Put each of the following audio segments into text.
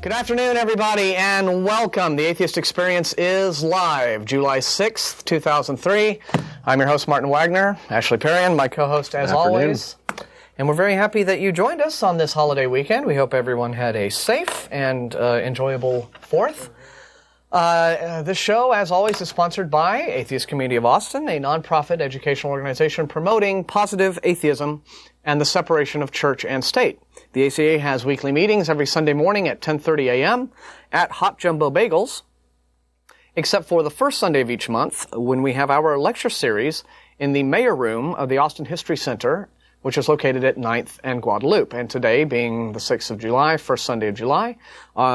Good afternoon, everybody, and welcome. The Atheist Experience is live, July 6th, 2003. I'm your host, Martin Wagner. Ashley Perrien, my co-host, as always. And we're very happy that you joined us on this holiday weekend. We hope everyone had a safe and enjoyable 4th. This show, as always, is sponsored by Atheist Community of Austin, a nonprofit educational organization promoting positive atheism and the separation of church and state. The ACA has weekly meetings every Sunday morning at 10:30 a.m. at Hot Jumbo Bagels, except for the first Sunday of each month when we have our lecture series in the Mayor Room of the Austin History Center, which is located at 9th and Guadalupe. And today, being the 6th of July, first Sunday of July,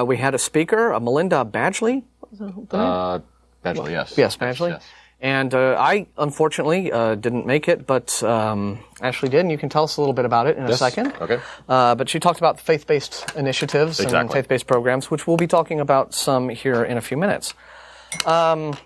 we had a speaker, Melinda Badgley. Badgley, yes. Yes, Badgley. Yes. And I, unfortunately, didn't make it, but Ashley did, and you can tell us a little bit about it in a second. Okay. But she talked about faith-based initiatives and faith-based programs, which we'll be talking about some here in a few minutes. That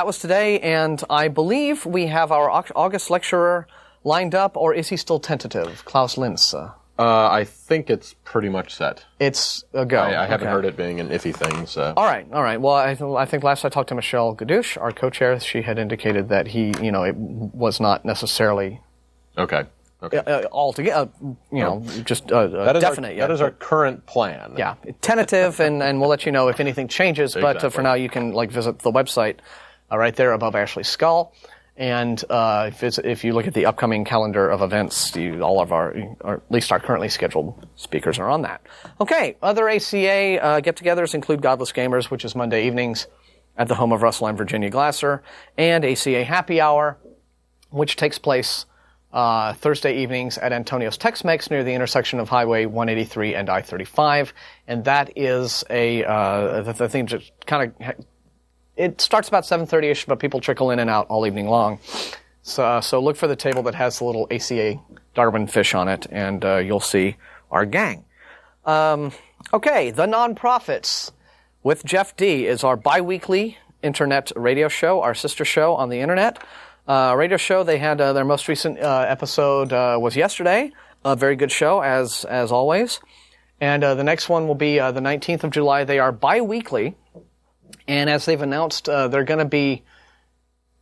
was today, and I believe we have our August lecturer lined up, or is he still tentative? Klaus Linz. I think it's pretty much set. It's a go. I haven't heard it being an iffy thing, so. All right. Well, I think last I talked to Michelle Gadouche, our co-chair, she had indicated that it was not necessarily. Okay. Altogether, just definite yet. That is our current plan. Yeah. Tentative, and we'll let you know if anything changes, but for now you can visit the website right there above Ashley's skull. And if you look at the upcoming calendar of events, all of or at least our currently scheduled speakers are on that. Okay, other ACA get-togethers include Godless Gamers, which is Monday evenings at the home of Russell and Virginia Glasser, and ACA Happy Hour, which takes place Thursday evenings at Antonio's Tex-Mex near the intersection of Highway 183 and I-35. And that is the thing just kind of... It starts about 7:30ish, but people trickle in and out all evening long. So look for the table that has the little ACA Darwin fish on it, and you'll see our gang. Okay, The Nonprofits with Jeff D. is our bi-weekly internet radio show, our sister show on the internet. Radio show, they had their most recent episode was yesterday. A very good show, as always. And the next one will be the 19th of July. They are bi-weekly. And as they've announced, they're going to be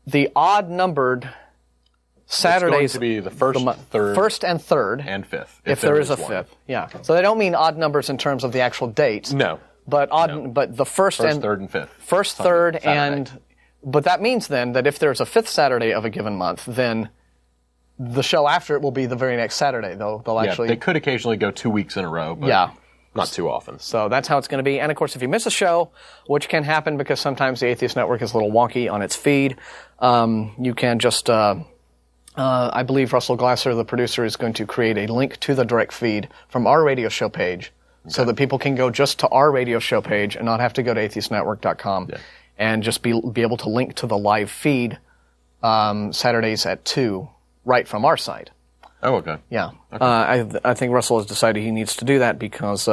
the odd-numbered Saturdays. It's going to be the first and third. And fifth. If there is a fifth. Yeah. So they don't mean odd numbers in terms of the actual dates. No. But but the first, third, and fifth. First, third, but that means then that if there's a fifth Saturday of a given month, then the show after it will be the very next Saturday. They'll actually. They could occasionally go 2 weeks in a row. But not too often. So that's how it's going to be. And, of course, if you miss a show, which can happen because sometimes the Atheist Network is a little wonky on its feed, you can just, I believe Russell Glasser, the producer, is going to create a link to the direct feed from our radio show page so that people can go just to our radio show page and not have to go to atheistnetwork.com and just be able to link to the live feed Saturdays at 2 right from our site. Oh, okay. Yeah. Okay. I think Russell has decided he needs to do that because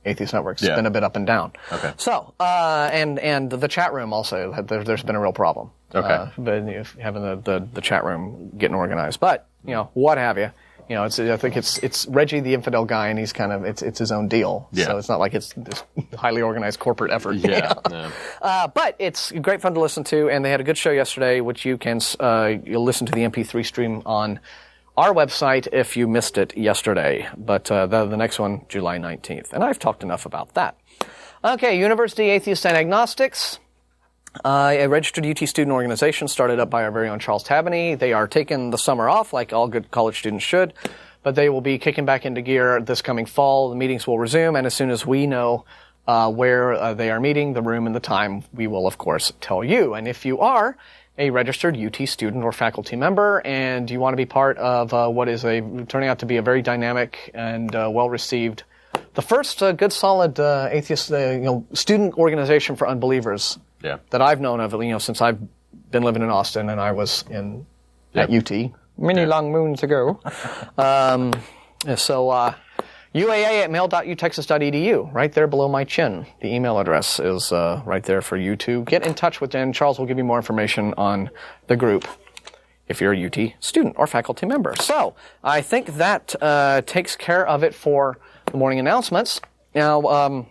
Atheist Network's been a bit up and down. Okay. So, and the chat room also, there's been a real problem. Okay. But having the chat room getting organized. But, what have you. I think it's Reggie the infidel guy, and he's kind of, it's his own deal. Yeah. So it's not like it's this highly organized corporate effort. Yeah. But it's great fun to listen to, and they had a good show yesterday, which you can, you'll listen to the MP3 stream on our website if you missed it yesterday, but the next one, July 19th. And I've talked enough about that. Okay, University Atheists and Agnostics, a registered UT student organization started up by our very own Charles Tabany. They are taking the summer off, like all good college students should, but they will be kicking back into gear this coming fall. The meetings will resume, and as soon as we know where they are meeting, the room and the time, we will, of course, tell you. And if you are a registered UT student or faculty member, and you want to be part of what is turning out to be a very dynamic and well-received, the first good, solid atheist student organization for unbelievers that I've known of, since I've been living in Austin and I was at UT many long moons ago. UAA@mail.utexas.edu, right there below my chin. The email address is right there for you to get in touch with. Dan. Charles will give you more information on the group if you're a UT student or faculty member. So I think that takes care of it for the morning announcements. Now,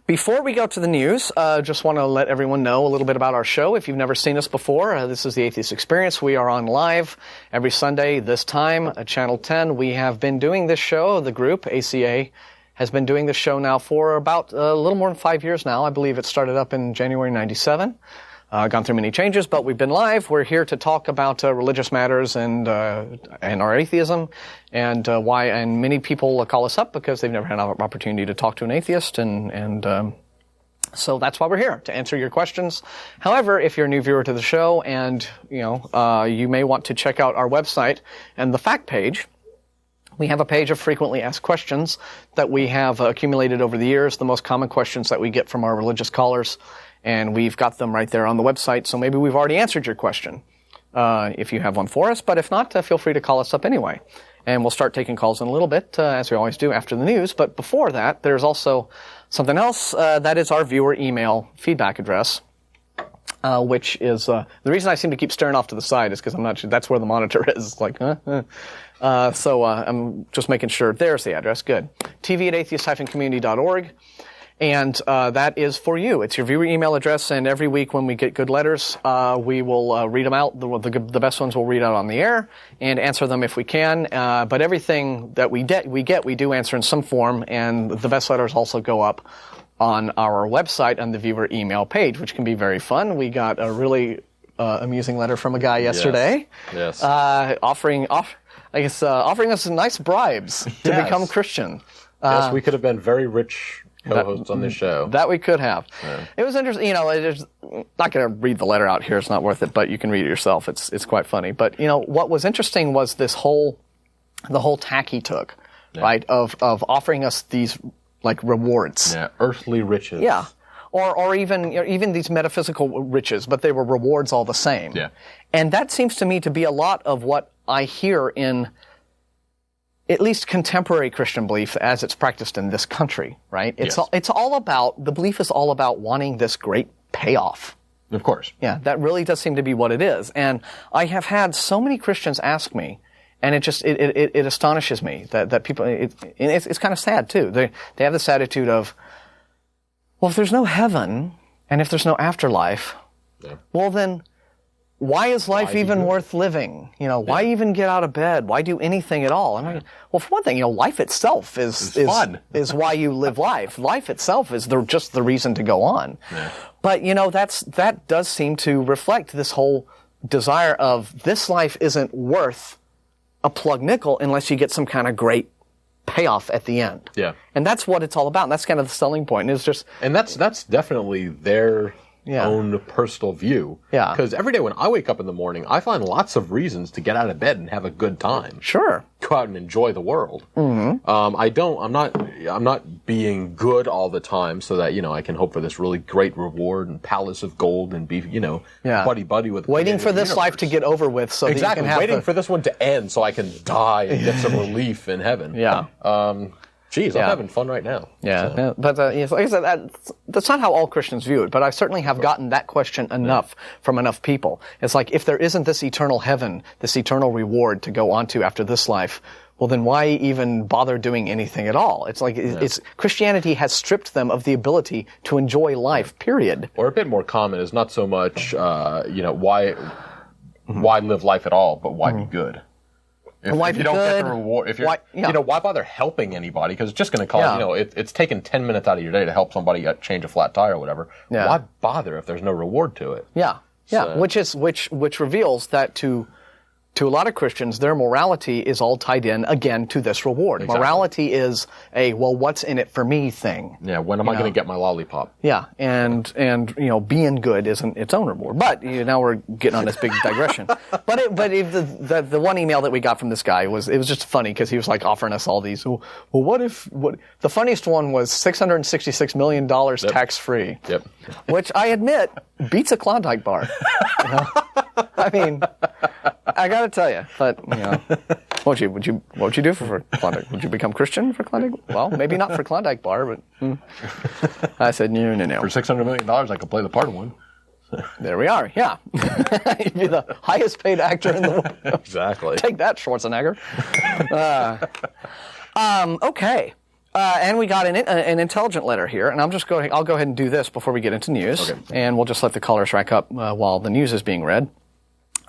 before we go to the news, just want to let everyone know a little bit about our show. If you've never seen us before, this is the Atheist Experience. We are on live every Sunday this time at Channel 10. We have been doing this show, the group, ACA, has been doing this show now for about a little more than 5 years now. I believe it started up in January 97. Gone through many changes, but we've been live. We're here to talk about religious matters and our atheism and why. And many people call us up because they've never had an opportunity to talk to an atheist, and so that's why we're here, to answer your questions. However, if you're a new viewer to the show and you may want to check out our website and the fact page. We have a page of frequently asked questions that we have accumulated over the years, the most common questions that we get from our religious callers. And we've got them right there on the website, so maybe we've already answered your question if you have one for us. But if not, feel free to call us up anyway. And we'll start taking calls in a little bit, as we always do after the news. But before that, there's also something else. That is our viewer email feedback address, which is the reason I seem to keep staring off to the side is because I'm not sure that's where the monitor is. It's like, So I'm just making sure. There's the address. Good. tv@atheist-community.org. And that is for you. It's your viewer email address, and every week when we get good letters, we will read them out. The best ones we'll read out on the air and answer them if we can. But everything that we do answer in some form, and the best letters also go up on our website on the viewer email page, which can be very fun. We got a really amusing letter from a guy yesterday. Yes. Offering us nice bribes to become Christian. Yes, we could have been very rich co-hosts on this show. That we could have. Yeah. It was interesting. Not going to read the letter out here. It's not worth it, but you can read it yourself. It's quite funny. But, what was interesting was the whole tack he took, right, of offering us these, rewards. Yeah, earthly riches. Yeah. Or even these metaphysical riches, but they were rewards all the same. Yeah. And that seems to me to be a lot of what I hear in at least contemporary Christian belief as it's practiced in this country, right? It's all about, the belief is all about wanting this great payoff. Of course. Yeah, that really does seem to be what it is. And I have had so many Christians ask me, and it astonishes me that people, it's kind of sad too. They have this attitude of, well, if there's no heaven, and if there's no afterlife, well then, why is life even worth living? Why even get out of bed? Why do anything at all? And well, for one thing, life itself is fun. Is why you live life. Life itself is just the reason to go on. Yeah. But that does seem to reflect this whole desire of this life isn't worth a plug nickel unless you get some kind of great payoff at the end. Yeah. And that's what it's all about. And that's kind of the selling point. And that's definitely their own personal view. Yeah. Because every day when I wake up in the morning, I find lots of reasons to get out of bed and have a good time. Sure. Go out and enjoy the world. Mm-hmm. I'm not being good all the time so that, I can hope for this really great reward and palace of gold and be, buddy with waiting for this life to get over with so that you can have waiting for this one to end so I can die and get some relief in heaven. Yeah. I'm having fun right now. Yeah, so. But like I said, that's not how all Christians view it. But I certainly have gotten that question from enough people. It's like, if there isn't this eternal heaven, this eternal reward to go on to after this life, well, then why even bother doing anything at all? It's like Christianity has stripped them of the ability to enjoy life. Period. Or a bit more common is not so much, why live life at all, but why be good. If you don't get the reward, why bother helping anybody? Because it's just going to cost, it's taken 10 minutes out of your day to help somebody change a flat tire or whatever. Yeah. Why bother if there's no reward to it? Yeah. Yeah. Which reveals that to a lot of Christians, their morality is all tied in, again, to this reward. Exactly. Morality is what's in it for me thing. Yeah, when am I going to get my lollipop? Yeah, and being good isn't its own reward. But now we're getting on this big digression. But the one email that we got from this guy was just funny because he was offering us all these. Well, what the funniest one was $666 million tax free. Yep. Which I admit beats a Klondike bar. I mean, I got to tell you, but what would you do for Klondike? Would you become Christian for Klondike? Well, maybe not for Klondike bar, but I said no. For $600 million, I could play the part of one. There we are. Yeah, you'd be the highest paid actor in the world. Exactly. Take that, Schwarzenegger. Okay. And we got an intelligent letter here, and I'll go ahead and do this before we get into news, and we'll just let the callers rack up while the news is being read.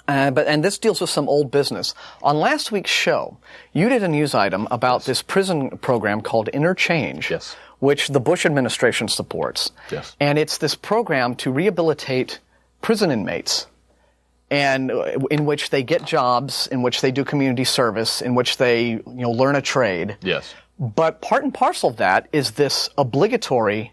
And this deals with some old business. On last week's show, you did a news item about this prison program called Interchange, which the Bush administration supports. Yes. And it's this program to rehabilitate prison inmates, and in which they get jobs, in which they do community service, in which they learn a trade. Yes. But part and parcel of that is this obligatory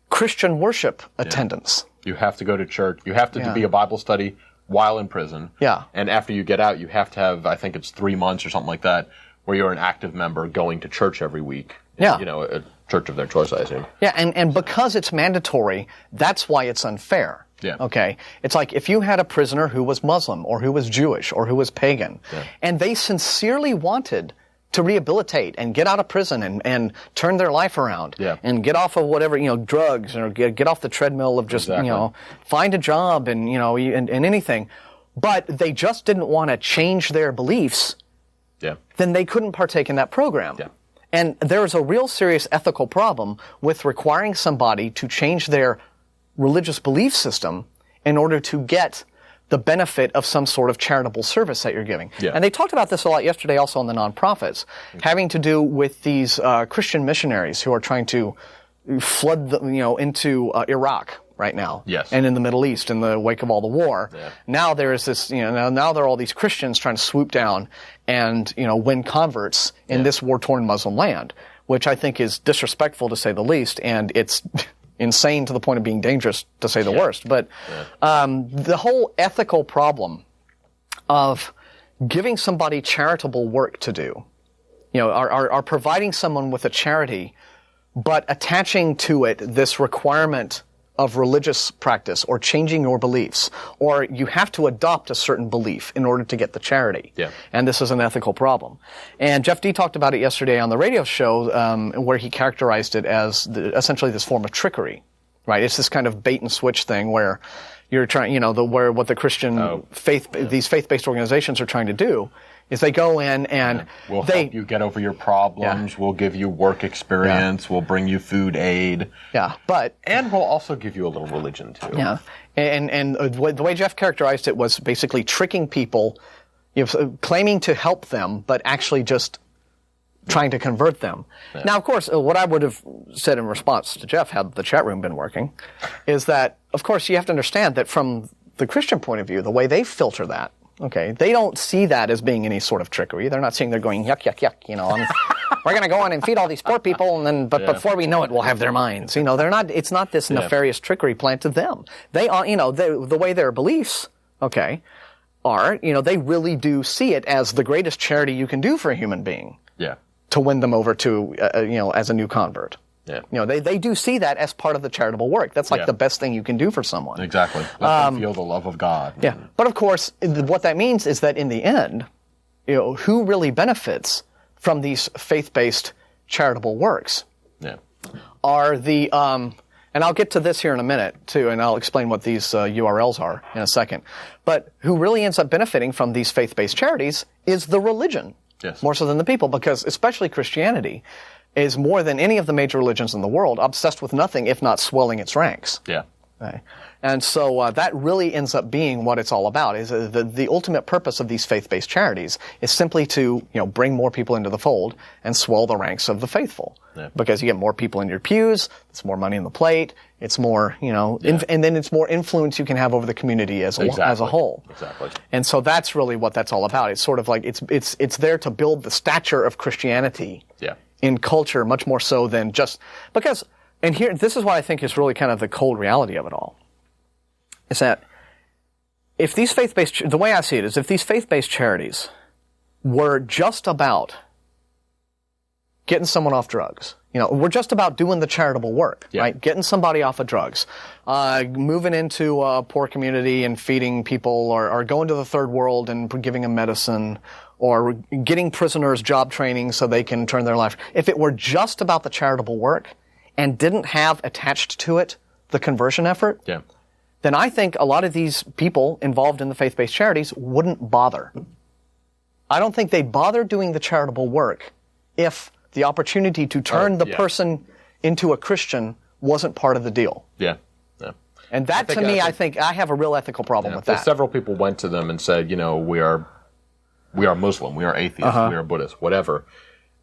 Christian worship attendance. You have to go to church. You have to be a Bible study while in prison. Yeah. And after you get out, you have to have, I think it's 3 months or something like that, where you're an active member going to church every week. Yeah. A church of their choice, I assume. Yeah, and because it's mandatory, that's why it's unfair. Yeah. Okay? It's like if you had a prisoner who was Muslim or who was Jewish or who was pagan, and they sincerely wanted to rehabilitate and get out of prison and turn their life around and get off of whatever, drugs, or get off the treadmill of just, find a job and anything. But they just didn't want to change their beliefs. Yeah. Then they couldn't partake in that program. Yeah. And there's a real serious ethical problem with requiring somebody to change their religious belief system in order to get the benefit of some sort of charitable service that you're giving. Yeah. And they talked about this a lot yesterday also on the nonprofits, having to do with these Christian missionaries who are trying to flood into Iraq right now. Yes. And in the Middle East in the wake of all the war. Yeah. Now there is this, now there are all these Christians trying to swoop down and, win converts in this war-torn Muslim land, which I think is disrespectful to say the least, and it's insane to the point of being dangerous, to say the worst. But the whole ethical problem of giving somebody charitable work to do, are providing someone with a charity, but attaching to it this requirement of religious practice or changing your beliefs, or you have to adopt a certain belief in order to get the charity. Yeah. And this is an ethical problem. And Jeff D talked about it yesterday on the radio show, where he characterized it as essentially this form of trickery, right? It's this kind of bait and switch thing where you're trying, what the Christian these faith-based organizations are trying to do is they go in and we'll help you get over your problems. We'll give you work experience. We'll bring you food aid. Yeah, and we'll also give you a little religion too. Yeah, and the way Jeff characterized it was basically tricking people, claiming to help them, but actually just trying to convert them. Yeah. Now, of course, what I would have said in response to Jeff, had the chat room been working, is that, of course, you have to understand that from the Christian point of view, the way they filter that, they don't see that as being any sort of trickery. They're not they're going, yuck, yuck, yuck, we're going to go in and feed all these poor people, and then, but before we know it, we'll have their minds. They're not, it's not this nefarious trickery planned to them. They are, the way their beliefs, are, they really do see it as the greatest charity you can do for a human being. Yeah. To win them over to, as a new convert. Yeah. They do see that as part of the charitable work. That's like the best thing you can do for someone. Exactly. Let them feel the love of God. Yeah. But of course, what that means is that in the end, who really benefits from these faith-based charitable works? Yeah. Are the, and I'll get to this here in a minute too, and I'll explain what these URLs are in a second. But who really ends up benefiting from these faith-based charities is the religion. Yes. More so than the people, because especially Christianity is more than any of the major religions in the world obsessed with nothing if not swelling its ranks. Yeah. Okay. And so that really ends up being what it's all about. Is the ultimate purpose of these faith-based charities is simply to bring more people into the fold and swell the ranks of the faithful. Yeah. Because you get more people in your pews, it's more money in the plate, it's more and then it's more influence you can have over the community as a whole. Exactly. And so that's really what that's all about. It's sort of like it's there to build the stature of Christianity. Yeah. In culture, much more so than just because. And here, this is what I think is really kind of the cold reality of it all. Is that if these faith-based, the way I see it is if these faith-based charities were just about getting someone off drugs, we're just about doing the charitable work, right? Getting somebody off of drugs, moving into a poor community and feeding people, or going to the third world and giving them medicine, or getting prisoners job training so they can turn their life. If it were just about the charitable work and didn't have attached to it the conversion effort, then I think a lot of these people involved in the faith-based charities wouldn't bother. I don't think they'd bother doing the charitable work if the opportunity to turn the person into a Christian wasn't part of the deal. Yeah. And that, to me, I think I have a real ethical problem with that. Several people went to them and said, we are Muslim, we are atheist, we are Buddhist, whatever.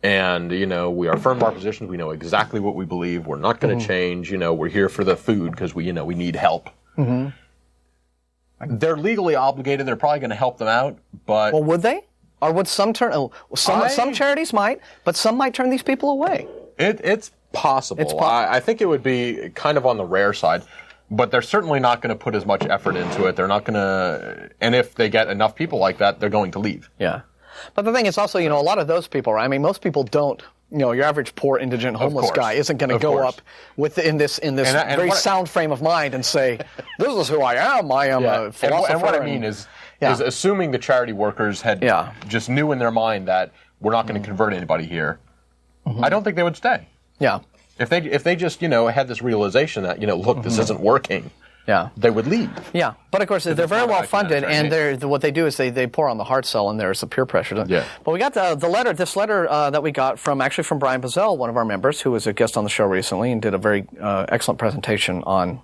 And, we are firm in our positions. We know exactly what we believe. We're not going to change. We're here for the food because we need help. Mm-hmm. They're legally obligated. They're probably going to help them out, but... Well, would they? Or would some some charities might, but some might turn these people away. It's possible. I think it would be kind of on the rare side. But they're certainly not going to put as much effort into it. They're not going to, and if they get enough people like that, they're going to leave. Yeah. But the thing is also, a lot of those people, right? I mean, most people don't, your average poor, indigent, homeless guy isn't going to go up in this very sound frame of mind and say, this is who I am. I am a philosopher. And what I mean is assuming the charity workers had just knew in their mind that we're not going to convert anybody here, I don't think they would stay. Yeah. If they just, had this realization that, look, this isn't working, they would leave. Yeah. But, of course, they're very well funded, and what they do is they pour on the hard sell, and there's a peer pressure. Yeah. But we got this letter that we got from Brian Bossell, one of our members, who was a guest on the show recently and did a very excellent presentation on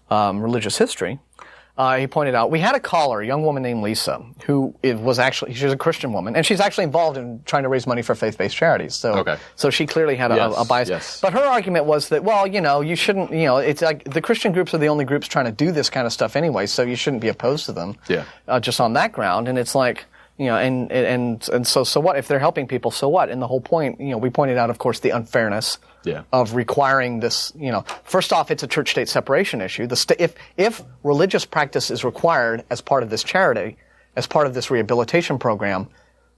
religious history. He pointed out, we had a caller, a young woman named Lisa, she's a Christian woman, and she's actually involved in trying to raise money for faith-based charities. So she clearly had a bias. Yes. But her argument was that, you shouldn't, it's like the Christian groups are the only groups trying to do this kind of stuff anyway, so you shouldn't be opposed to them just on that ground. And it's like, and so what? If they're helping people, so what? And the whole point, we pointed out, of course, the unfairness of requiring this, first off, it's a church-state separation issue. If religious practice is required as part of this charity, as part of this rehabilitation program,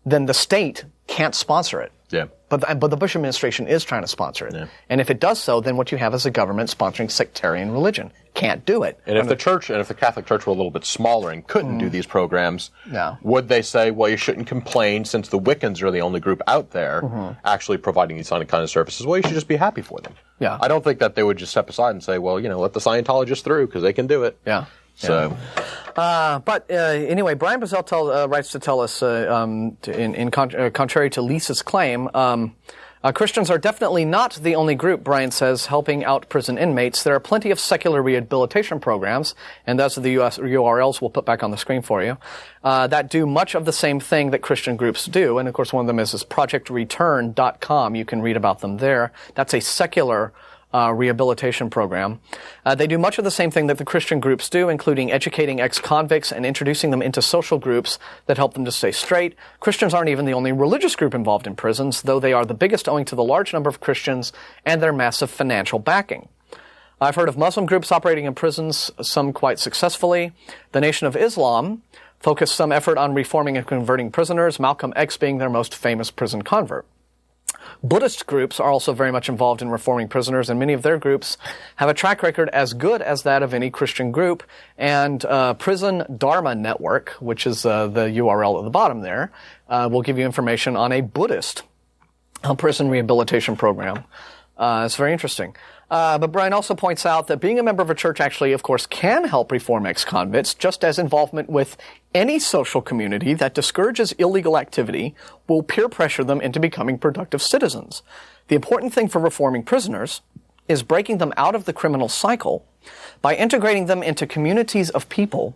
then the state can't sponsor it. Yeah. But the Bush administration is trying to sponsor it. Yeah. And if it does so, then what you have is a government sponsoring sectarian religion. Can't do it. And if the Catholic Church were a little bit smaller and couldn't do these programs, would they say, well, you shouldn't complain since the Wiccans are the only group out there actually providing these kind of services? Well, you should just be happy for them. Yeah. I don't think that they would just step aside and say, well, let the Scientologists through because they can do it. Yeah. So, but anyway, Brian Bossell writes to tell us, contrary to Lisa's claim, Christians are definitely not the only group, Brian says, helping out prison inmates. There are plenty of secular rehabilitation programs, and those are the URLs we'll put back on the screen for you, that do much of the same thing that Christian groups do. And of course, one of them is projectreturn.com. You can read about them there. That's a secular rehabilitation program. They do much of the same thing that the Christian groups do, including educating ex-convicts and introducing them into social groups that help them to stay straight. Christians aren't even the only religious group involved in prisons, though they are the biggest owing to the large number of Christians and their massive financial backing. I've heard of Muslim groups operating in prisons, some quite successfully. The Nation of Islam focused some effort on reforming and converting prisoners, Malcolm X being their most famous prison convert. Buddhist groups are also very much involved in reforming prisoners, and many of their groups have a track record as good as that of any Christian group. And Prison Dharma Network, which is the URL at the bottom there, will give you information on a Buddhist prison rehabilitation program. It's very interesting. But Brian also points out that being a member of a church actually, of course, can help reform ex-convicts, just as involvement with any social community that discourages illegal activity will peer pressure them into becoming productive citizens. The important thing for reforming prisoners is breaking them out of the criminal cycle by integrating them into communities of people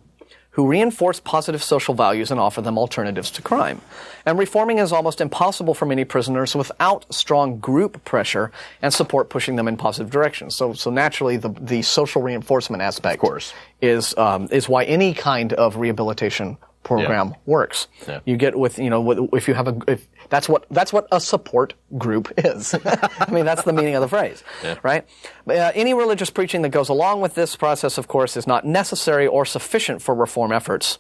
who reinforce positive social values and offer them alternatives to crime. And reforming is almost impossible for many prisoners without strong group pressure and support pushing them in positive directions. So naturally, the social reinforcement aspect, of course, is why any kind of rehabilitation program works. Yeah. You get if you have that's what a support group is. I mean, that's the meaning of the phrase, right? Any religious preaching that goes along with this process, of course, is not necessary or sufficient for reform efforts.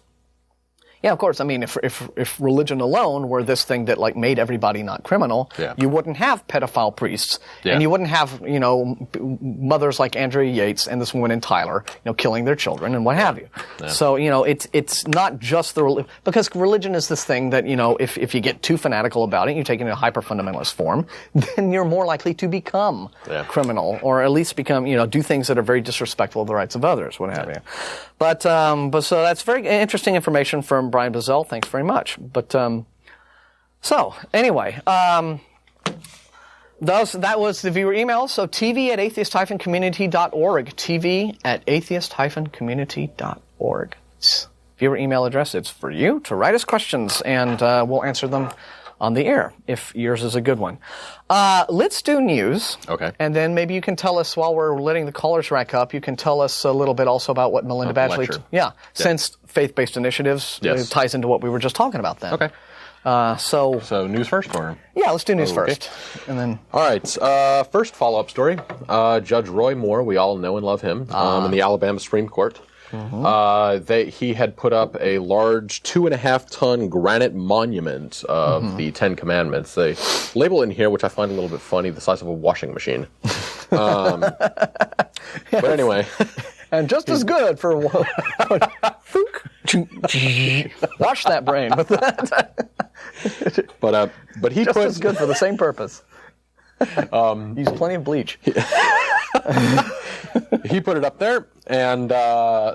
Yeah, of course. I mean, if religion alone were this thing that made everybody not criminal, you wouldn't have pedophile priests, and you wouldn't have mothers like Andrea Yates and this woman in Tyler, killing their children and what have you. Yeah. So it's not just because religion is this thing that if you get too fanatical about it, you take it in a hyper fundamentalist form, then you're more likely to become criminal, or at least become do things that are very disrespectful of the rights of others, what have you. But so that's very interesting information from Brian Bossell. Thanks very much. But so anyway, That was the viewer email. So tv@atheist-community.org. tv@atheist-community.org. Viewer email address. It's for you to write us questions, and we'll answer them on the air if yours is a good one. Let's do news. Okay. And then maybe you can tell us, while we're letting the callers rack up, you can tell us a little bit also about what Melinda Badgley... Since faith-based initiatives ties into what we were just talking about then. Okay. So news first, or? Yeah, let's do news first. And then... All right. First follow-up story. Judge Roy Moore, we all know and love him, in the Alabama Supreme Court. Mm-hmm. He had put up a large 2.5-ton granite monument of the Ten Commandments. They label in here, which I find a little bit funny, the size of a washing machine. But anyway. And just as good for wash that brain with that. But he just as good for the same purpose. Use plenty of bleach. He put it up there, and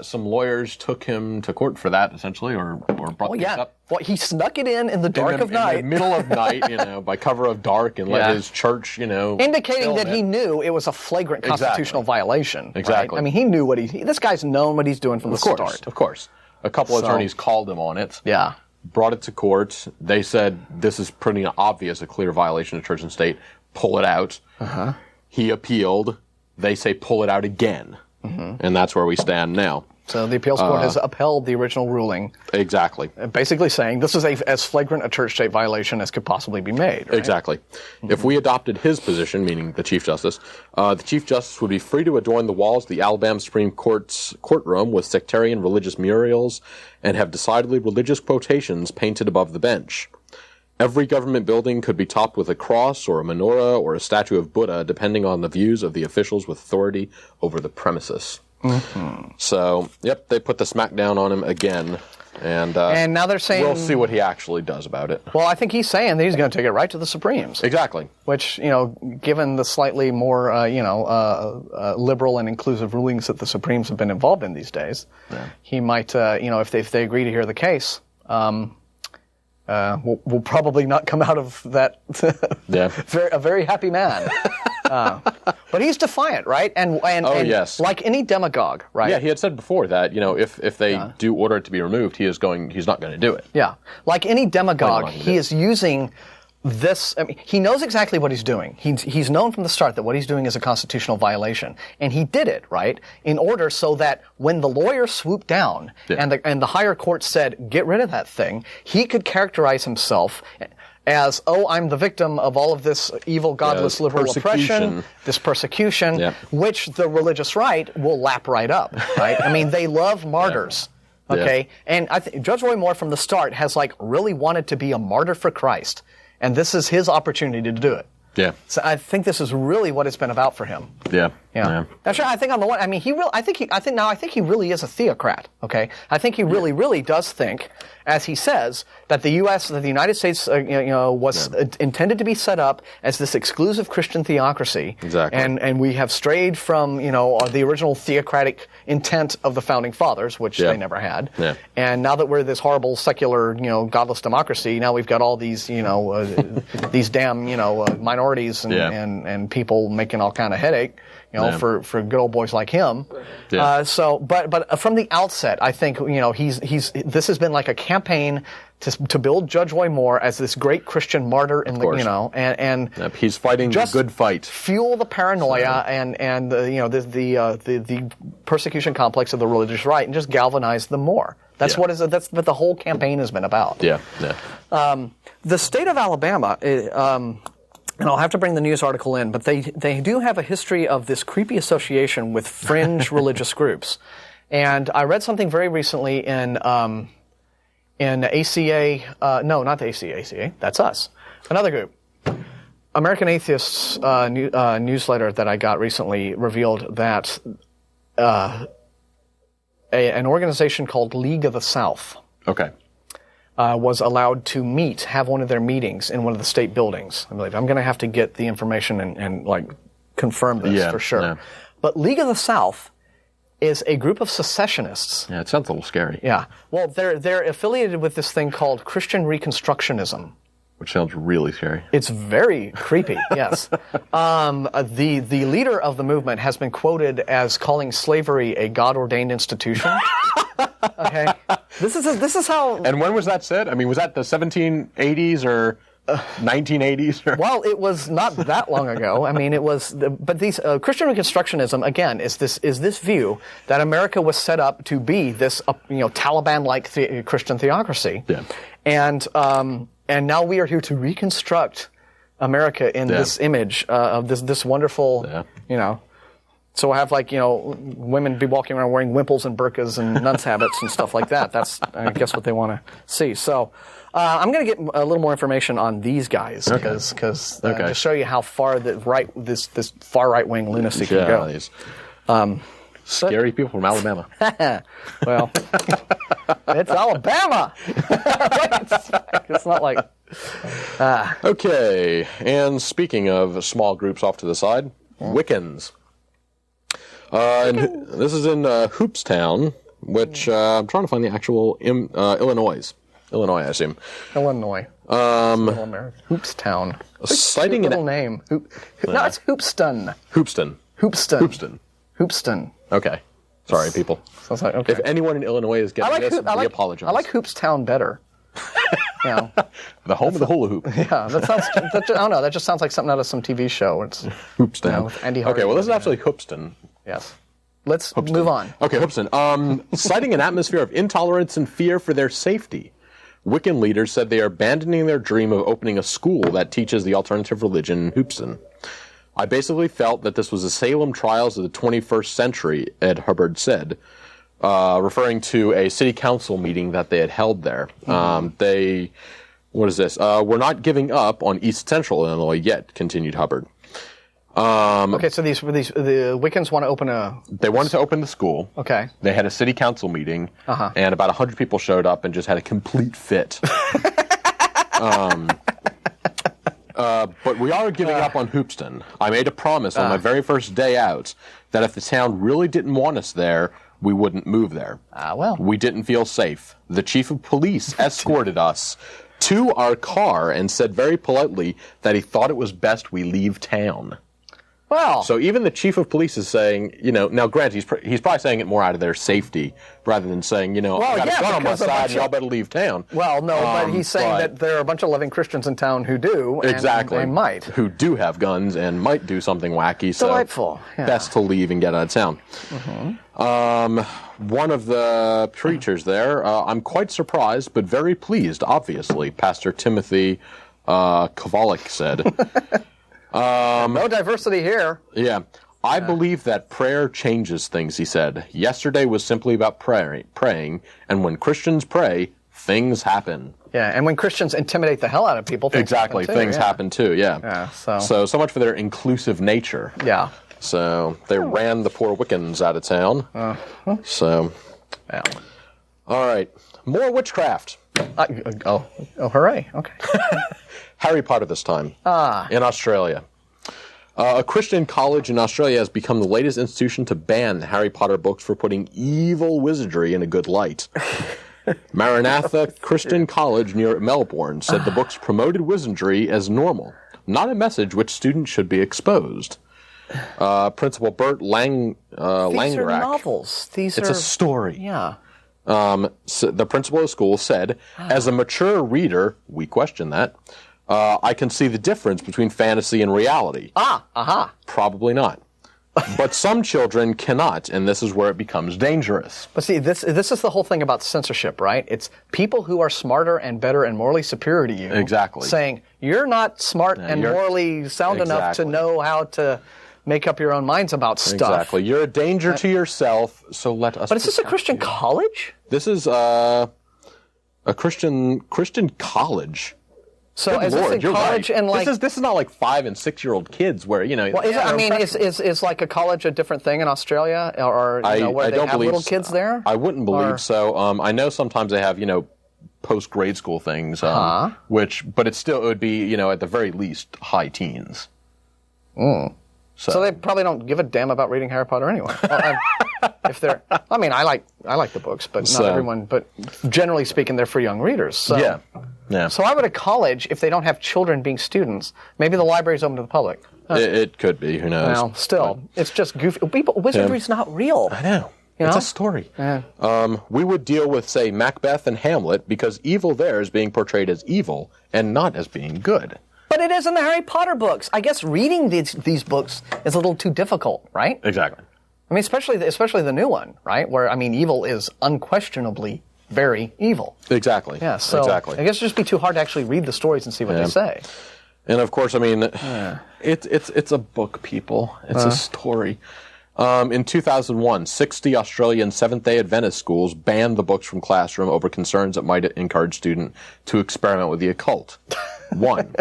some lawyers took him to court for that, essentially, or brought the case up. Well, he snuck it in the dark of night. In the middle of night, by cover of dark, and let his church, indicating that he knew it was a flagrant constitutional violation. Exactly. Right? I mean, he knew this guy's known what he's doing from the start. Of course. A couple attorneys called him on it. Yeah. Brought it to court. They said, this is pretty obvious, a clear violation of church and state. Pull it out. Uh-huh. He appealed. They say pull it out again. Mm-hmm. And that's where we stand now. So the appeals court has upheld the original ruling. Exactly. Basically saying this is as flagrant a church-state violation as could possibly be made. Right? Exactly. Mm-hmm. If we adopted his position, meaning the Chief Justice would be free to adorn the walls of the Alabama Supreme Court's courtroom with sectarian religious murals and have decidedly religious quotations painted above the bench. Every government building could be topped with a cross or a menorah or a statue of Buddha, depending on the views of the officials with authority over the premises. Mm-hmm. So, they put the smackdown on him again. And now they're saying... We'll see what he actually does about it. Well, I think he's saying that he's going to take it right to the Supremes. Exactly. Which, given the slightly more, liberal and inclusive rulings that the Supremes have been involved in these days, he might, if they agree to hear the case... Will probably not come out of that a very happy man. But he's defiant, right? And yes. Like any demagogue, right? Yeah, he had said before that, if they do order it to be removed, he's not going to do it. Yeah. Like any demagogue, he is using this. I mean, he knows exactly what he's doing. He's known from the start that what he's doing is a constitutional violation. And he did it, right, in order so that when the lawyer swooped down and the higher court said, get rid of that thing, he could characterize himself as, I'm the victim of all of this evil, godless, liberal oppression, this persecution, which the religious right will lap right up, right? I mean, they love martyrs. Okay? And I think Judge Roy Moore from the start has really wanted to be a martyr for Christ. And this is his opportunity to do it. Yeah. So I think this is really what it's been about for him. Yeah. That's right. I think on the one, I mean, I think he really is a theocrat. Okay. I think he really does think, as he says, that the United States, was intended to be set up as this exclusive Christian theocracy. Exactly. And we have strayed from, the original theocratic intent of the founding fathers, which they never had. Yeah. And now that we're this horrible secular, godless democracy, now we've got all these, these damn, minorities and people making all kind of headache. For good old boys like him. Yeah. But from the outset, I think this has been like a campaign to build Judge Roy Moore as this great Christian martyr in and he's fighting the good fight. Fuel the paranoia and the persecution complex of the religious right and just galvanize them more. That's what the whole campaign has been about. Yeah. The state of Alabama. And I'll have to bring the news article in, but they do have a history of this creepy association with fringe religious groups. And I read something very recently in ACA, no, not the ACA, that's us, another group. American Atheist's newsletter that I got recently revealed that an organization called League of the South. Okay. Was allowed to have one of their meetings in one of the state buildings. I'm going to have to get the information and confirm this for sure. Yeah. But League of the South is a group of secessionists. Yeah, it sounds a little scary. Yeah. Well, they're affiliated with this thing called Christian Reconstructionism. Which sounds really scary. It's very creepy, yes. The leader of the movement has been quoted as calling slavery a God-ordained institution. Okay, this is how. And when was that said? I mean, was that the 1780s or 1980s? Or? Well, it was not that long ago. I mean, it was. But these Christian Reconstructionism again is this view that America was set up to be this Taliban-like Christian theocracy. Yeah. And now we are here to reconstruct America in this image of this wonderful, So we'll have women be walking around wearing wimples and burqas and nuns' habits and stuff like that. That's, I guess, what they want to see. So I'm going to get a little more information on these guys because to show you how far this far right wing lunacy can go. These scary people from Alabama. Well, it's Alabama. It's not like. Okay, and speaking of small groups off to the side, Wiccans. And this is in Hoopstown, which I'm trying to find the actual Illinois, I assume. Illinois. Hoopstown. Citing little name. No, it's Hoopston. Hoopston. Okay. Sorry, people. Sounds like, okay. If anyone in Illinois is getting this, we apologize. I like Hoopstown better. The home of the hula hoop. Yeah, I don't know. That just sounds like something out of some TV show. It's Hoopstown. With Andy Hardy. Okay, well, this is actually Hoopston. Yes. Let's move on. Okay, Hoopston. Citing an atmosphere of intolerance and fear for their safety, Wiccan leaders said they are abandoning their dream of opening a school that teaches the alternative religion in Hoopston. I basically felt that this was the Salem trials of the 21st century, Ed Hubbard said, referring to a city council meeting that they had held there. What is this? We're not giving up on East Central Illinois yet, continued Hubbard. Okay, so the Wiccans want to open a... They wanted to open the school. Okay. They had a city council meeting, and about 100 people showed up and just had a complete fit. But we are giving up on Hoopston. I made a promise on my very first day out that if the town really didn't want us there, we wouldn't move there. We didn't feel safe. The chief of police escorted us to our car and said very politely that he thought it was best we leave town. Well, so even the chief of police is saying, now granted, he's probably saying it more out of their safety rather than saying, I got a gun on my side and y'all better leave town. Well, no, but he's saying that there are a bunch of loving Christians in town who do, and might. Who do have guns and might do something wacky. Delightful. So best to leave and get out of town. One of the preachers there, I'm quite surprised, but very pleased, obviously, Pastor Timothy Kovalik said. No diversity here. Yeah. I believe that prayer changes things, he said. Yesterday was simply about praying, and when Christians pray, things happen. Yeah, and when Christians intimidate the hell out of people, things happen too, yeah. So much for their inclusive nature. Yeah. So they ran the poor Wiccans out of town. So, all right. More witchcraft. Hooray. Okay. Harry Potter this time. In Australia. A Christian college in Australia has become the latest institution to ban the Harry Potter books for putting evil wizardry in a good light. Maranatha Christian College near Melbourne said the books promoted wizardry as normal, not a message which students should be exposed. Principal Bert Langrak. These are novels. It's a story. Yeah. So the principal of the school said, as a mature reader, we question that, I can see the difference between fantasy and reality. Probably not. But some children cannot, and this is where it becomes dangerous. But see, this is the whole thing about censorship, right? It's people who are smarter and better and morally superior to you. Exactly. Saying, you're not smart and morally sound enough to know how to make up your own minds about stuff. Exactly. You're a danger to yourself, so let us. But is this a Christian college? This is a Christian college. So is this a college and like this is not like 5 and 6 year old kids where Well, is like a college a different thing in Australia or where they have little kids there? I wouldn't believe so. I know sometimes they have post grade school things, but it would be at the very least high teens. So they probably don't give a damn about reading Harry Potter anyway. If they're, I like the books, but not everyone. But generally speaking, they're for young readers. So. Yeah. Yeah. So why would a college, if they don't have children being students, maybe the library's open to the public? It could be. Who knows? Well, still, it's just goofy. Wizardry's not real. I know. It's a story. Yeah. We would deal with, say, Macbeth and Hamlet because evil there is being portrayed as evil and not as being good. But it is in the Harry Potter books. I guess reading these books is a little too difficult, right? Exactly. I mean, especially the new one, right? Where, I mean, evil is unquestionably very evil. Exactly. Yeah, so exactly. I guess it'd just be too hard to actually read the stories and see what they say. And of course, I mean, it's a book, people. It's a story. In 2001, 60 Australian Seventh-day Adventist schools banned the books from classroom over concerns that might encourage students to experiment with the occult. One.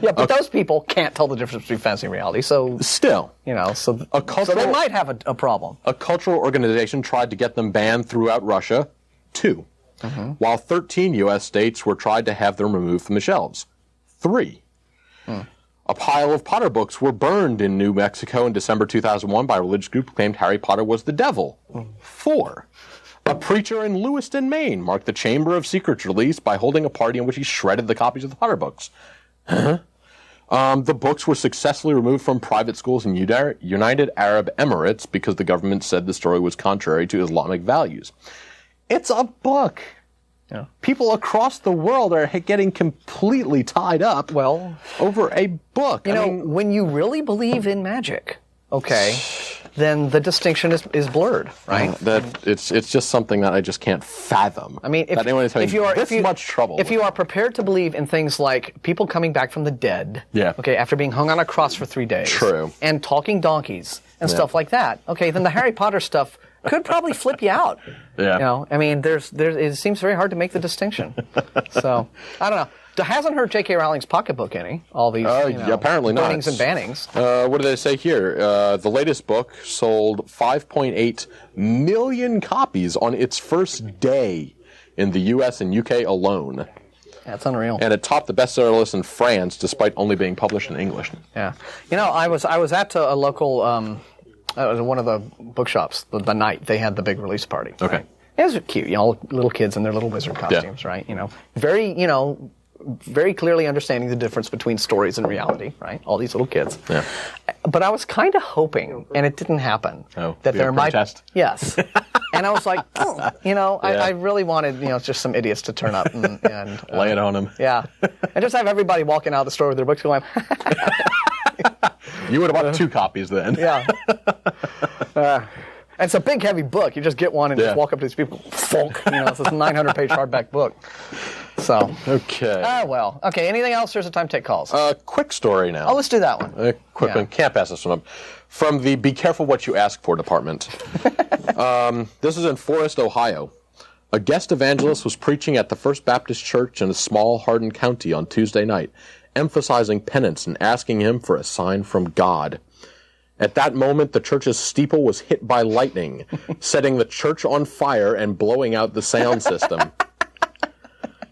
Yeah, but those people can't tell the difference between fantasy and reality, so... Still. You know, so they might have a problem. A cultural organization tried to get them banned throughout Russia. 2. While 13 U.S. states were tried to have them removed from the shelves. 3. A pile of Potter books were burned in New Mexico in December 2001 by a religious group who claimed Harry Potter was the devil. 4. A preacher in Lewiston, Maine marked the Chamber of Secrets release by holding a party in which he shredded the copies of the Potter books. The books were successfully removed from private schools in United Arab Emirates because the government said the story was contrary to Islamic values. It's a book. Yeah. People across the world are getting completely tied up over a book. You know, when you really believe in magic, then the distinction is blurred, right? It's just something that I just can't fathom. I mean, if you are prepared to believe in things like people coming back from the dead, after being hung on a cross for 3 days, true, and talking donkeys and stuff like that, then the Harry Potter stuff could probably flip you out. Yeah. You know, I mean, it seems very hard to make the distinction. So, I don't know. It hasn't hurt J.K. Rowling's pocketbook any, all these apparently not. burnings and bannings. What do they say here? The latest book sold 5.8 million copies on its first day in the U.S. and UK alone. That's unreal. And it topped the bestseller list in France despite only being published in English. Yeah. You know, I was at a local... one of the bookshops, the night they had the big release party. Okay. Right? It was cute, little kids in their little wizard costumes, right? You know, very clearly understanding the difference between stories and reality, right? All these little kids. Yeah. But I was kind of hoping, and it didn't happen, that there might... Yes. And I was like, I really wanted, just some idiots to turn up and lay it on them. Yeah. And just have everybody walking out of the store with their books going... You would have bought 2 copies then. Yeah. It's a big, heavy book. You just get one and just walk up to these people. Funk. It's this 900-page hardback book. So. Okay. Okay, anything else? There's a time to take calls. Quick story now. Oh, let's do that one. Quick one. Can't pass this one up. From the Be Careful What You Ask For department. This is in Forest, Ohio. A guest evangelist was preaching at the First Baptist Church in a small Hardin County on Tuesday night, emphasizing penance and asking him for a sign from God. At that moment, the church's steeple was hit by lightning, setting the church on fire and blowing out the sound system.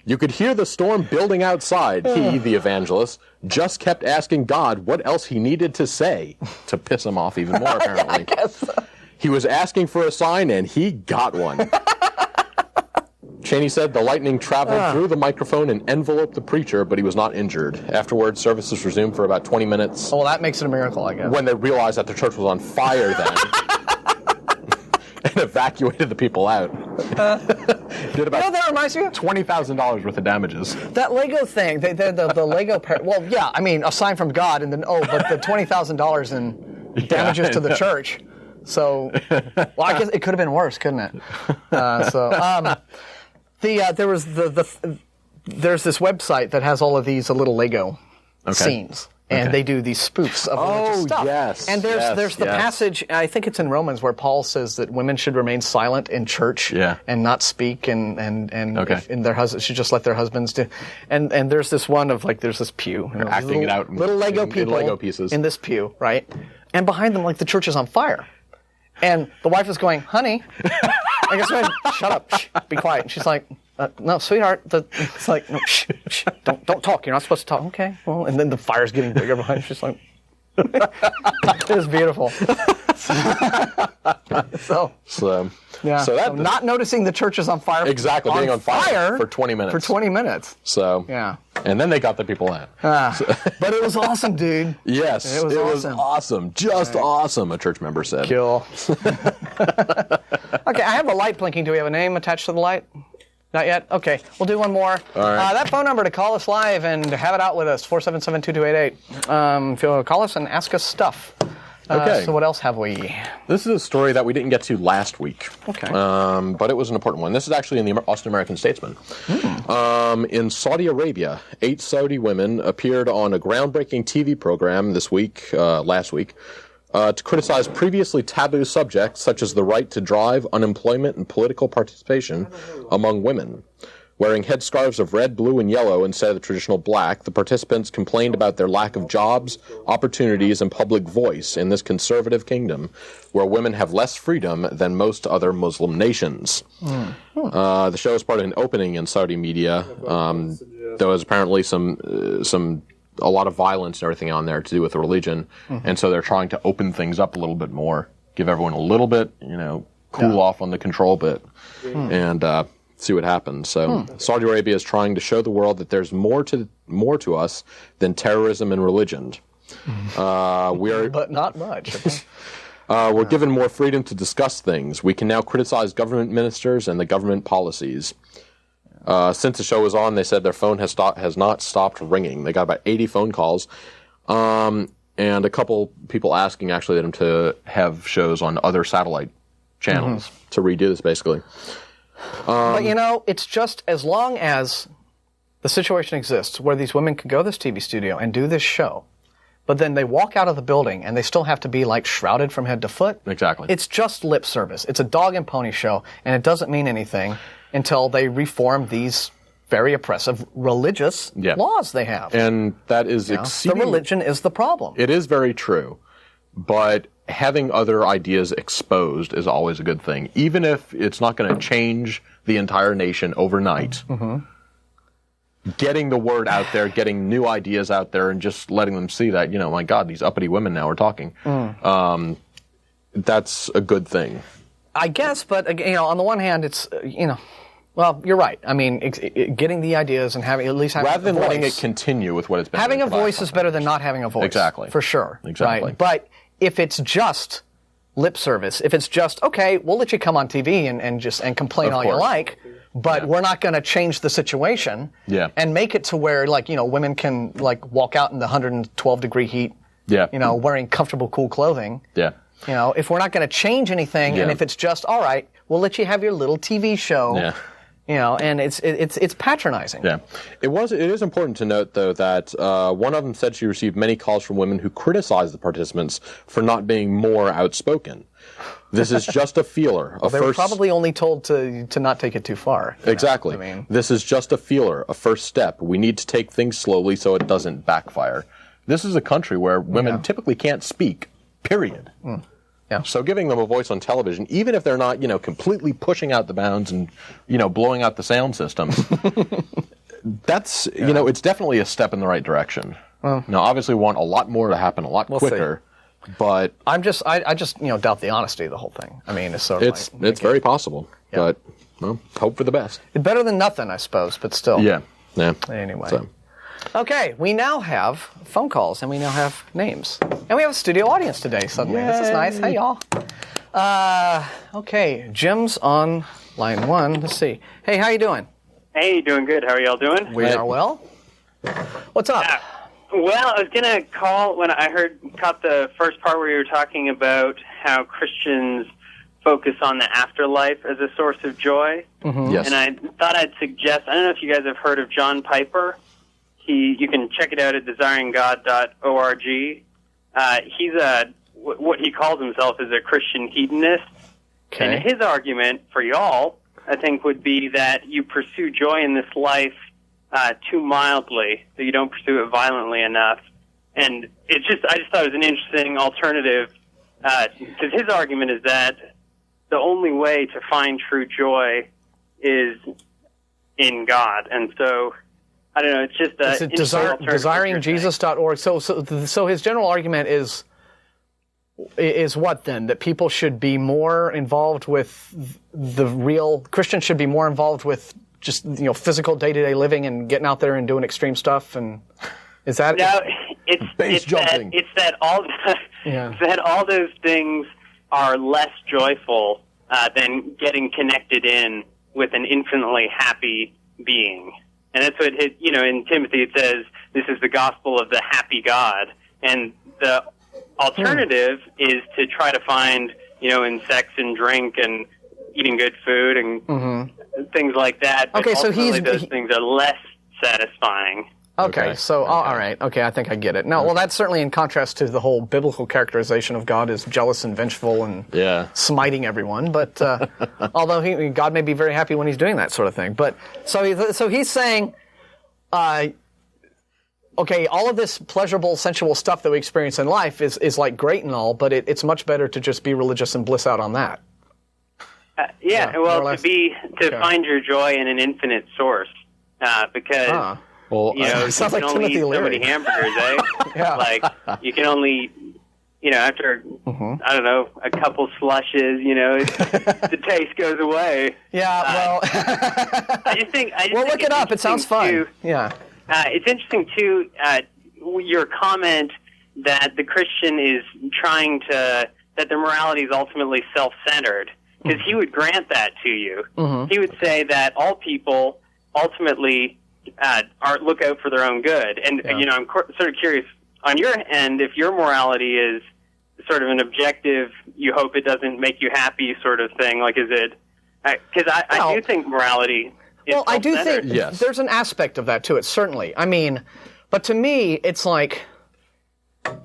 You could hear the storm building outside. He, the evangelist, just kept asking God what else he needed to say to piss him off even more, apparently. I guess so. He was asking for a sign, and he got one. Cheney said the lightning traveled through the microphone and enveloped the preacher, but he was not injured. Afterwards, services resumed for about 20 minutes. Oh, well, that makes it a miracle, I guess. When they realized that the church was on fire then. And evacuated the people out. Did about that reminds me of? $20,000 worth of damages. That Lego thing, the Lego... a sign from God, and then, but the $20,000 in damages to the church. So, I guess it could have been worse, couldn't it? There's this website that has all of these little Lego scenes, and they do these spoofs of religious stuff. Yes, and there's the passage, I think it's in Romans, where Paul says that women should remain silent in church and not speak, and their husbands should just let their husbands do. And there's this one of there's this pew, acting it out, little Lego people in Lego pieces in this pew, right? And behind them, the church is on fire. And the wife is going, honey, I guess, shut up, shh, be quiet. And she's like, no, sweetheart. It's like, no, shh, don't talk. You're not supposed to talk. Okay, well, and then the fire's getting bigger behind her. She's like, it was beautiful. So not noticing the church is on fire. Exactly, being on fire for 20 minutes. For 20 minutes. So and then they got the people out. But it was awesome, dude. Yes, it was awesome. Just awesome, a church member said. Cool. Okay, I have a light blinking. Do we have a name attached to the light? Not yet? Okay, we'll do one more. All right. That phone number to call us live and have it out with us, 477-2288. If you'll call us and ask us stuff. Okay. So what else have we? This is a story that we didn't get to last week. Okay. But it was an important one. This is actually in the Austin American Statesman. In Saudi Arabia, 8 Saudi women appeared on a groundbreaking TV program last week, to criticize previously taboo subjects such as the right to drive, unemployment, and political participation among women. Wearing headscarves of red, blue, and yellow instead of the traditional black, the participants complained about their lack of jobs, opportunities, and public voice in this conservative kingdom, where women have less freedom than most other Muslim nations. The show is part of an opening in Saudi media. There was apparently a lot of violence and everything on there to do with the religion, and so they're trying to open things up a little bit more, give everyone a little bit, cool off on the control bit, and see what happens. So Saudi Arabia is trying to show the world that there's more to us than terrorism and religion. But not much. We're given more freedom to discuss things. We can now criticize government ministers and the government policies. Since the show was on, they said their phone has not stopped ringing. They got about 80 phone calls, and a couple people asking actually them to have shows on other satellite channels to redo this, basically. But it's just as long as the situation exists where these women can go to this TV studio and do this show, but then they walk out of the building and they still have to be shrouded from head to foot. Exactly. It's just lip service. It's a dog and pony show, and it doesn't mean anything until they reform these very oppressive religious laws they have. And that is exceedingly... The religion is the problem. It is very true. But having other ideas exposed is always a good thing. Even if it's not going to change the entire nation overnight, getting the word out there, getting new ideas out there, and just letting them see that, my God, these uppity women now are talking, that's a good thing. I guess, but on the one hand, it's well, you're right. I mean, getting the ideas and having rather than letting it continue with what it's been. Having a voice is better than not having a voice. Exactly, for sure. Exactly, right? But if it's just lip service, if it's just okay, we'll let you come on TV and complain all you like, but we're not going to change the situation and make it to where women can walk out in the 112-degree heat, wearing comfortable, cool clothing. Yeah. If we're not going to change anything, and if it's just all right, we'll let you have your little TV show. Yeah. And it's patronizing. Yeah. It is important to note, though, that one of them said she received many calls from women who criticized the participants for not being more outspoken. This is just a feeler. They were probably only told to not take it too far. Exactly. This is just a feeler, a first step. We need to take things slowly so it doesn't backfire. This is a country where women typically can't speak, period. Yeah. So giving them a voice on television, even if they're not, completely pushing out the bounds and, blowing out the sound systems, that's, it's definitely a step in the right direction. Now, obviously, we want a lot more to happen a lot quicker, but I just doubt the honesty of the whole thing. I mean, it's very possible, but hope for the best. Better than nothing, I suppose, but still. Yeah. Anyway. Okay, we now have phone calls, and we now have names. And we have a studio audience today, suddenly. Yay. This is nice. Hey, y'all. Okay, Jim's on line 1. Let's see. Hey, how you doing? Hey, doing good. How are y'all doing? We are well. What's up? Well, I was going to call when I caught the first part where you were talking about how Christians focus on the afterlife as a source of joy. Yes. And I thought I'd suggest, I don't know if you guys have heard of John Piper. You can check it out at desiringgod.org. He's what he calls himself is a Christian hedonist. Okay. And his argument for y'all, I think, would be that you pursue joy in this life too mildly, that you don't pursue it violently enough. And I just thought it was an interesting alternative, because his argument is that the only way to find true joy is in God. And so, I don't know, it's just desiringjesus.org. So his general argument is, is what then? That people should be more involved with Christians should be more involved with just, physical day-to-day living and getting out there and doing extreme stuff, and is that... No, it's that all those things are less joyful than getting connected in with an infinitely happy being. And that's what, in Timothy it says, this is the gospel of the happy God. And the alternative is to try to find, in sex and drink and eating good food and things like that. But ultimately those things are less satisfying. Okay, so, all right. Okay, I think I get it. No, well, that's certainly in contrast to the whole biblical characterization of God as jealous and vengeful and smiting everyone. But although God may be very happy when he's doing that sort of thing. But so he's saying, all of this pleasurable, sensual stuff that we experience in life is like great and all, but it's much better to just be religious and bliss out on that. To find your joy in an infinite source, because... Well, you sounds can like only Timothy eat Leary. so many hamburgers, eh? Like, you can only, after, I don't know, a couple slushes, the taste goes away. Yeah, well... I just think look it up. It sounds fun. Too, it's interesting, too, your comment that the Christian is trying to, that their morality is ultimately self-centered, because he would grant that to you. He would say that all people ultimately... look out for their own good. And, I'm sort of curious, on your end, if your morality is sort of an objective, you hope it doesn't make you happy sort of thing, like is it... Because I do think morality is Well, I do think yes. There's an aspect of that to it, certainly. I mean, but to me, it's like...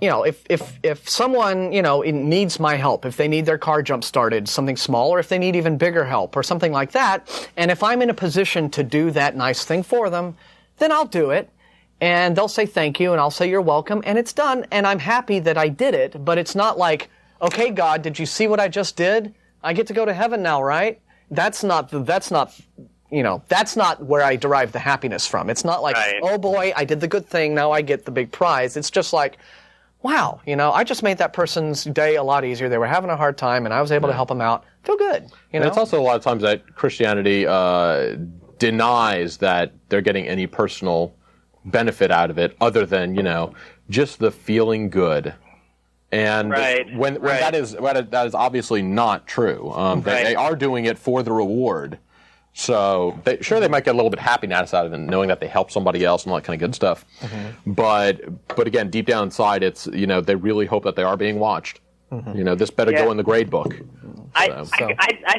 if someone, needs my help, if they need their car jump-started, something small, or if they need even bigger help, or something like that, and if I'm in a position to do that nice thing for them, then I'll do it, and they'll say thank you, and I'll say you're welcome, and it's done, and I'm happy that I did it, but it's not like, okay, God, did you see what I just did? I get to go to heaven now, right? That's not where I derive the happiness from. It's not like, oh boy, I did the good thing, now I get the big prize. It's just like, wow, I just made that person's day a lot easier. They were having a hard time, and I was able to help them out. Feel good, And it's also a lot of times that Christianity denies that they're getting any personal benefit out of it other than, just the feeling good. And when that is obviously not true. They are doing it for the reward. So, they might get a little bit of happiness out of it, knowing that they helped somebody else and all that kind of good stuff. But again, deep down inside, it's, they really hope that they are being watched. This better go in the grade book. I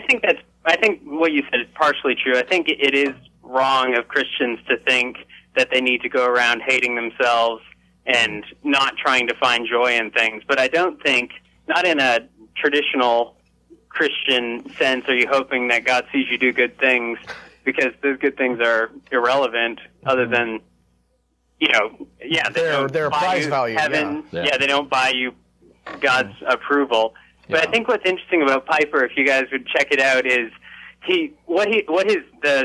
think what you said is partially true. I think it is wrong of Christians to think that they need to go around hating themselves and not trying to find joy in things. But I don't think, not in a traditional Christian sense, are you hoping that God sees you do good things, because those good things are irrelevant other than, they're prize value. Heaven. Yeah, they don't buy you God's approval. But I think what's interesting about Piper, if you guys would check it out, is the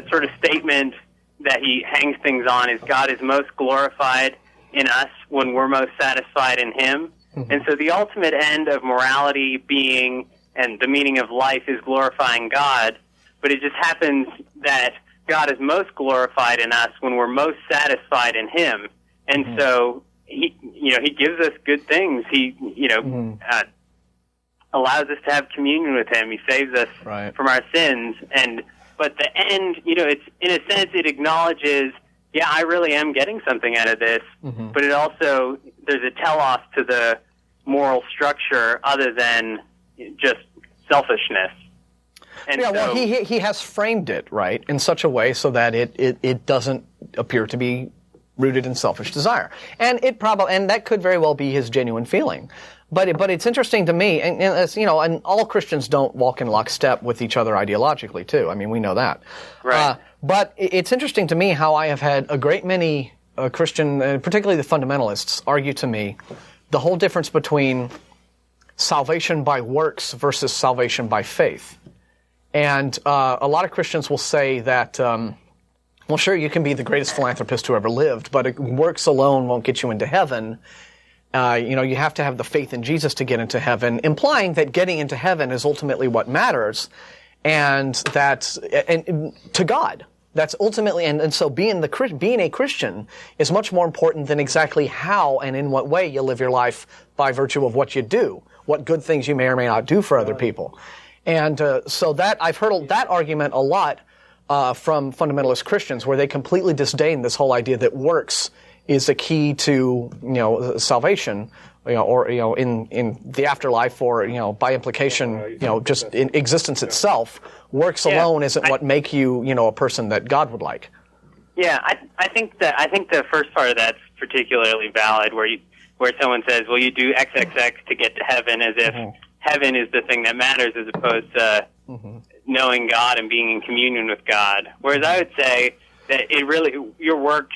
sort of statement that he hangs things on is God is most glorified in us when we're most satisfied in him. And so the ultimate end of morality being and the meaning of life is glorifying God, but it just happens that God is most glorified in us when we're most satisfied in him. And so he gives us good things. He, allows us to have communion with him. He saves us from our sins. But the end, it's, in a sense, it acknowledges, I really am getting something out of this. But it also, there's a tell-off to the moral structure other than just selfishness. And well, he has framed it, in such a way so that it doesn't appear to be rooted in selfish desire. And that could very well be his genuine feeling. But it's interesting to me, and all Christians don't walk in lockstep with each other ideologically, too. I mean, we know that. Right. But it's interesting to me how I have had a great many Christian, particularly the fundamentalists, argue to me the whole difference between salvation by works versus salvation by faith. And a lot of Christians will say that, well, sure, you can be the greatest philanthropist who ever lived, but works alone won't get you into heaven. you have to have the faith in Jesus to get into heaven, implying that getting into heaven is ultimately what matters, and to God. That's ultimately, and so being a Christian is much more important than exactly how and in what way you live your life by virtue of what you do, what good things you may or may not do for other people. And so that I've heard that argument a lot from fundamentalist Christians, where they completely disdain this whole idea that works is the key to salvation, or in the afterlife, or by implication, just in existence itself. Works alone isn't what make you a person that God would like. Yeah, I think the first part of that's particularly valid, where someone says, well, you do XXX to get to heaven, as if heaven is the thing that matters, as opposed to knowing God and being in communion with God. Whereas I would say that your works,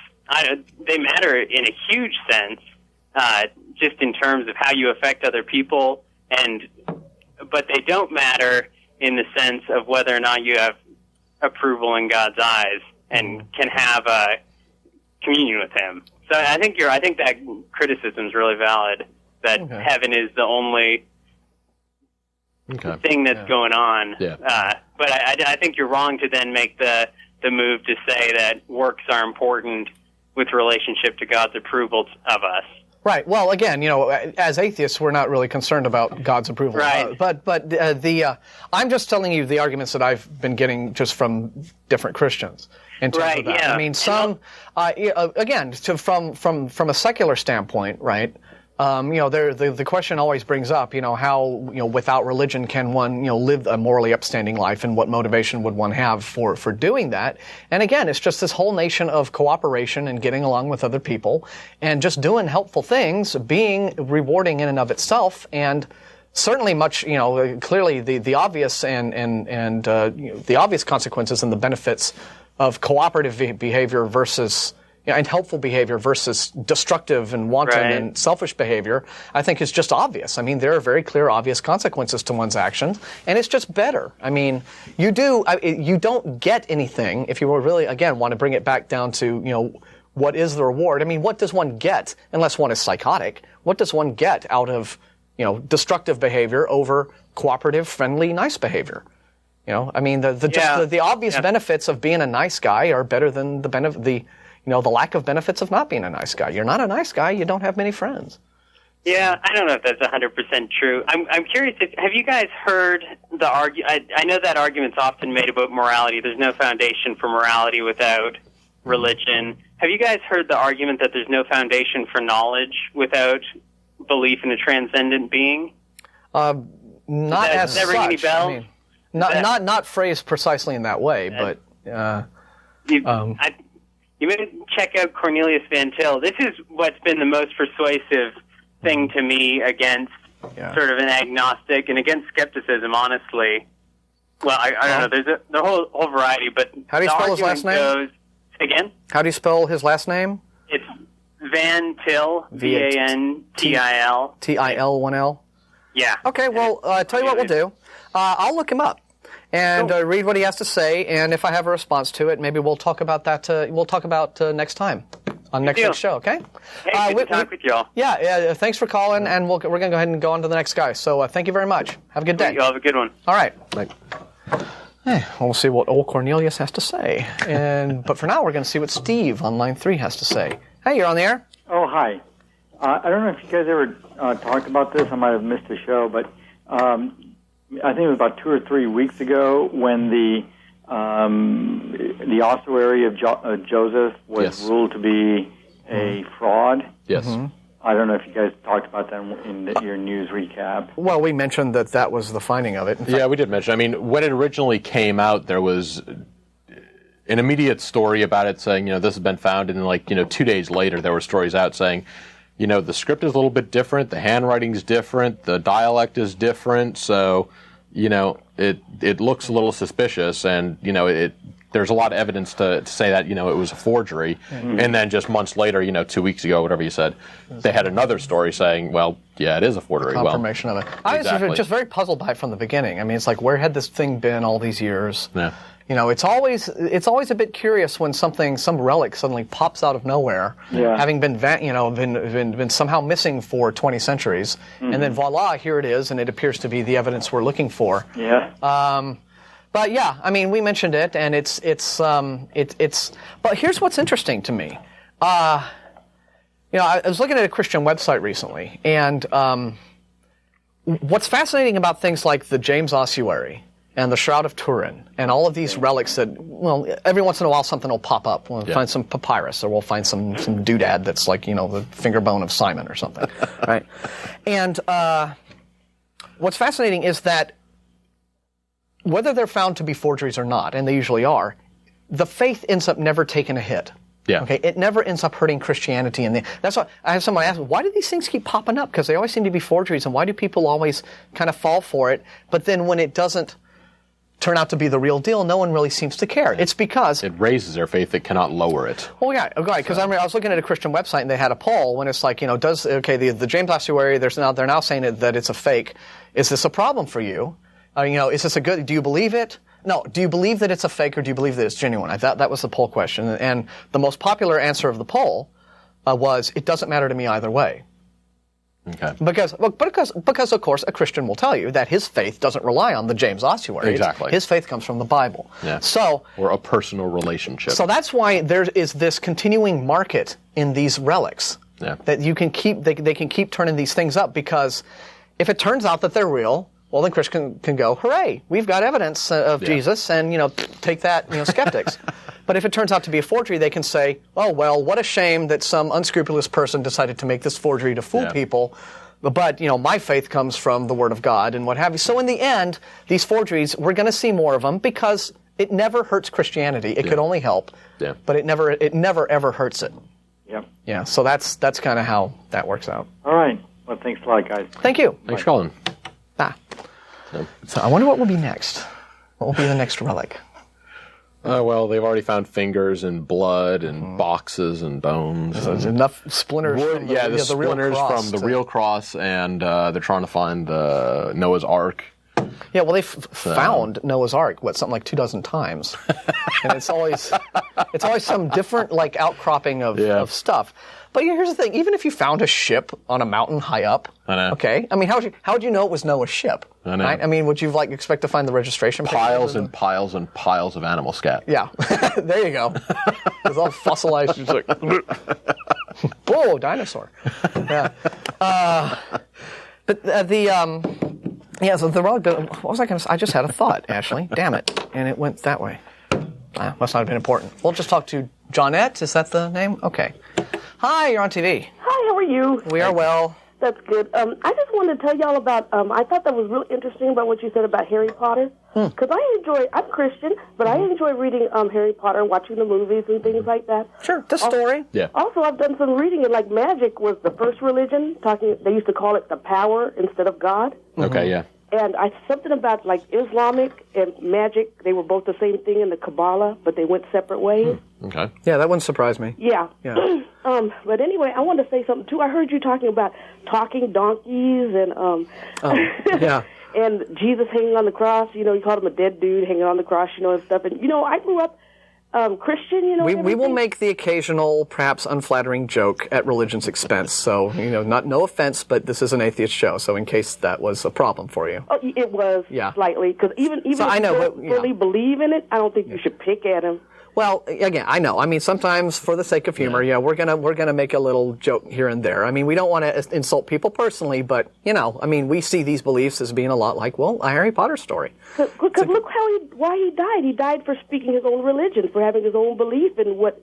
they matter in a huge sense, just in terms of how you affect other people, but they don't matter in the sense of whether or not you have approval in God's eyes and can have a communion with Him. So I think that criticism is really valid. That heaven is the only thing that's going on. Yeah. But I think you're wrong to then make the move to say that works are important with relationship to God's approval of us. Right. Well, again, as atheists, we're not really concerned about God's approval. Right. But I'm just telling you the arguments that I've been getting just from different Christians in terms of that. Yeah. I mean, some again, from a secular standpoint, right? The question always brings up, how, without religion can one, live a morally upstanding life, and what motivation would one have for doing that? And again, it's just this whole nation of cooperation and getting along with other people and just doing helpful things, being rewarding in and of itself, and certainly much, clearly the obvious and the obvious consequences and the benefits of cooperative behavior versus and helpful behavior versus destructive and wanton and selfish behavior, I think is just obvious. I mean, there are very clear, obvious consequences to one's actions, and it's just better. I mean, you don't get anything if you really, again, want to bring it back down to, what is the reward? I mean, what does one get, unless one is psychotic, what does one get out of, destructive behavior over cooperative, friendly, nice behavior? I mean, the obvious benefits of being a nice guy are better than the lack of benefits of not being a nice guy. You're not a nice guy, you don't have many friends. Yeah, I don't know if that's 100% true. I'm curious, have you guys heard the argument? I know that argument's often made about morality. There's no foundation for morality without religion. Have you guys heard the argument that there's no foundation for knowledge without belief in a transcendent being? Not as such. Ring any bells? I mean, not phrased precisely in that way, but... You may check out Cornelius Van Til. This is what's been the most persuasive thing to me against sort of an agnostic and against skepticism, honestly. Well, I don't know. There's a whole variety, but how do you spell his last name? Again? How do you spell his last name? It's Van Til, V-A-N-T-I-L. T-I-L, one L? Yeah. Okay, well, tell you what we'll do. I'll look him up and read what he has to say, and if I have a response to it, maybe we'll talk about that. We'll talk about next time on next week's show. Okay? Hey, good to talk with y'all. Yeah. Thanks for calling, and we're going to go ahead and go on to the next guy. So thank you very much. Have a good day. Y'all have a good one. All right. We'll see what old Cornelius has to say, but for now, we're going to see what Steve on line 3 has to say. Hey, you're on the air. Oh, hi. I don't know if you guys ever talked about this. I might have missed the show, but I think it was about 2 or 3 weeks ago when the ossuary of Joseph was ruled to be a fraud. Yes. Mm-hmm. I don't know if you guys talked about that in your news recap. Well, we mentioned that was the finding of it. Yeah, we did mention. I mean, when it originally came out, there was an immediate story about it saying, this has been found, and then 2 days later, there were stories out saying, the script is a little bit different, the handwriting's different, the dialect is different, so, it looks a little suspicious, and, there's a lot of evidence to say that, it was a forgery. Mm-hmm. And then just months later, 2 weeks ago, whatever you said, they had another story saying, well, yeah, it is a forgery. Confirmation of it. I was just very puzzled by it from the beginning. I mean, it's like, where had this thing been all these years? Yeah. it's always a bit curious when some relic suddenly pops out of nowhere, having been somehow missing for 20 centuries, and then voila, here it is, and it appears to be the evidence we're looking for. Yeah. But yeah, I mean, we mentioned it, and it's. But here's what's interesting to me. I was looking at a Christian website recently, and what's fascinating about things like the James Ossuary and the Shroud of Turin and all of these relics that, well, every once in a while something will pop up. We'll find some papyrus, or we'll find some doodad that's like, the finger bone of Simon or something, right? And what's fascinating is that whether they're found to be forgeries or not, and they usually are, the faith ends up never taking a hit. Yeah. Okay. It never ends up hurting Christianity, and that's why I have someone ask, why do these things keep popping up? Because they always seem to be forgeries, and why do people always kind of fall for it? But then when it doesn't turn out to be the real deal, no one really seems to care. It's because it raises their faith; it cannot lower it. Oh yeah, right. Because I was looking at a Christian website, and they had a poll when it's like, the James Ossuary? They're now saying that it's a fake. Is this a problem for you? Is this do you believe it? No. Do you believe that it's a fake, or do you believe that it's genuine? I thought that was the poll question. And the most popular answer of the poll was, it doesn't matter to me either way. Okay. Because of course, a Christian will tell you that his faith doesn't rely on the James Ossuary. Exactly. His faith comes from the Bible. Yeah. So, or a personal relationship. So that's why there is this continuing market in these relics. Yeah. That you can keep, they can keep turning these things up, because if it turns out that they're real, well, then Christian can go, hooray, we've got evidence of Jesus, and, take that, skeptics. But if it turns out to be a forgery, they can say, oh, well, what a shame that some unscrupulous person decided to make this forgery to fool people. But, my faith comes from the Word of God and what have you. So in the end, these forgeries, we're going to see more of them, because it never hurts Christianity. It could only help, but it never ever hurts it. Yep. Yeah, so that's kind of how that works out. All right. Well, thanks a lot, guys. Thank you. Thanks for calling. So I wonder what will be next. What will be the next relic? Well, they've already found fingers and blood and boxes and bones. So there's enough splinters. The splinters from the real cross, and they're trying to find the Noah's Ark. Yeah, well, they found Noah's Ark, something like 24 times, and it's always some different outcropping of stuff. But here's the thing: even if you found a ship on a mountain high up, I know. Okay, I mean, how would you know it was Noah's ship? I know. Right? I mean, would you expect to find the registration? Piles and piles and piles of animal scat. Yeah, there you go. It's all fossilized. It's like, whoa, dinosaur. Yeah. But yeah. So the relic. What was I going to say? I just had a thought, Ashley. Damn it, and it went that way. Must not have been important. We'll just talk to Jonette. Is that the name? Okay. Hi, you're on TV. Hi, how are you? We are well. That's good. I just wanted to tell y'all about, I thought that was really interesting about what you said about Harry Potter. Because I'm Christian, but I enjoy reading Harry Potter, watching the movies and things like that. Sure, the story. Yeah. Also, I've done some reading, and magic was the first religion. They used to call it the power instead of God. Okay, yeah. And something about Islamic and magic, they were both the same thing in the Kabbalah, but they went separate ways. Okay. Yeah, that wouldn't surprise me. Yeah. But anyway, I wanted to say something too. I heard you talking about talking donkeys and yeah. and Jesus hanging on the cross. You called him a dead dude hanging on the cross, and stuff. And I grew up Christian, we will make the occasional, perhaps unflattering joke at religion's expense. So, no offense, but this is an atheist show. So, in case that was a problem for you, it was slightly, because even so if you don't really believe in it, I don't think you should pick at him. Well, again, I know. I mean, sometimes for the sake of humor, we're gonna make a little joke here and there. I mean, we don't want to insult people personally, but I mean, we see these beliefs as being a lot like, a Harry Potter story. Because look why he died. He died for speaking his own religion, for having his own belief in what.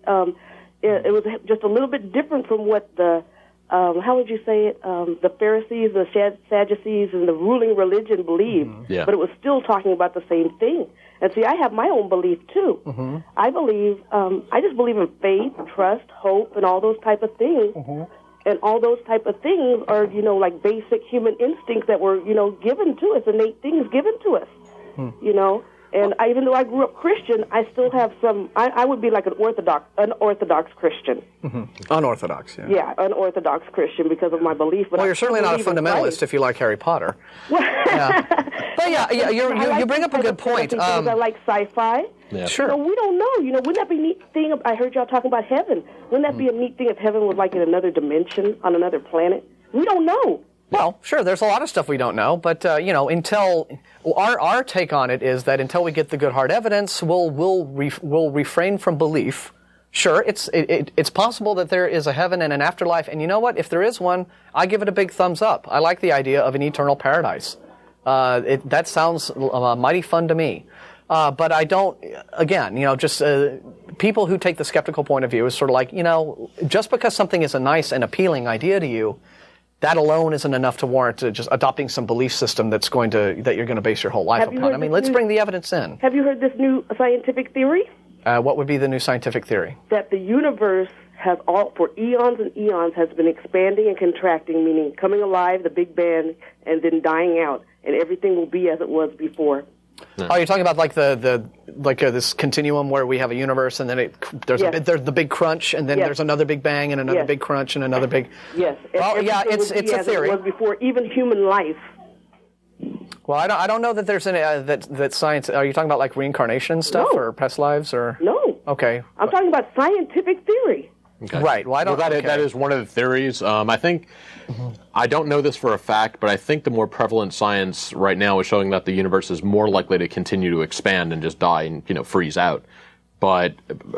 It was just a little bit different from what the. How would you say it? The Pharisees, the Sadducees, and the ruling religion believed. Yeah. But it was still talking about the same thing. And see, I have my own belief, too. Mm-hmm. I believe, I just believe in faith, trust, hope, and all those type of things. Mm-hmm. And all those type of things are, like basic human instincts that were, given to us, innate things given to us, And even though I grew up Christian, I still have some. I would be like an unorthodox Christian. Mm-hmm. Unorthodox, yeah. Yeah, unorthodox Christian because of my belief. But you're certainly not a fundamentalist if you like Harry Potter. Yeah. But you bring up a good point. I like sci-fi. Yeah. Sure. We don't know. Wouldn't that be a neat thing? I heard y'all talking about heaven. Wouldn't that be a neat thing if heaven was like in another dimension, on another planet? We don't know. Well, sure, there's a lot of stuff we don't know, but, until our take on it is that until we get the good hard evidence, we'll refrain from belief. Sure, it's possible that there is a heaven and an afterlife, and you know what? If there is one, I give it a big thumbs up. I like the idea of an eternal paradise. That sounds mighty fun to me. But I don't, again, people who take the skeptical point of view is sort of like, just because something is a nice and appealing idea to you, that alone isn't enough to warrant just adopting some belief system that you're going to base your whole life upon. I mean, let's bring the evidence in. Have you heard this new scientific theory? What would be the new scientific theory? That the universe for eons and eons, has been expanding and contracting, meaning coming alive, the Big Bang, and then dying out, and everything will be as it was before. No. Oh, you're talking about like this continuum where we have a universe, and then there's the big crunch, and then there's another big bang, and another big crunch, and another big. Yes. Well, yeah, it's a theory. It was before even human life. Well, I don't know that there's any that science. Are you talking about like reincarnation and stuff, or past lives, or no? Okay. I'm talking about scientific theory. Okay. Right. Well, that is one of the theories. I think I don't know this for a fact, but I think the more prevalent science right now is showing that the universe is more likely to continue to expand and just die and freeze out. But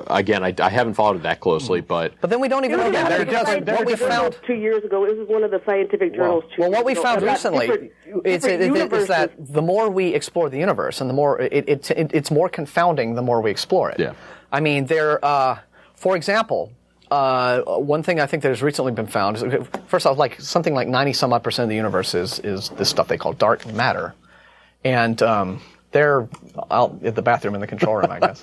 again, I haven't followed it that closely. But then we don't even know that. What we found 2 years ago, this is one of the scientific journals. Well, what we found recently is that the more we explore the universe, and the more it's more confounding, the more we explore it. Yeah. I mean, for example. One thing I think that has recently been found is, first off, like something like 90-some-odd% of the universe is this stuff they call dark matter, and they're out at the bathroom in the control room, I guess.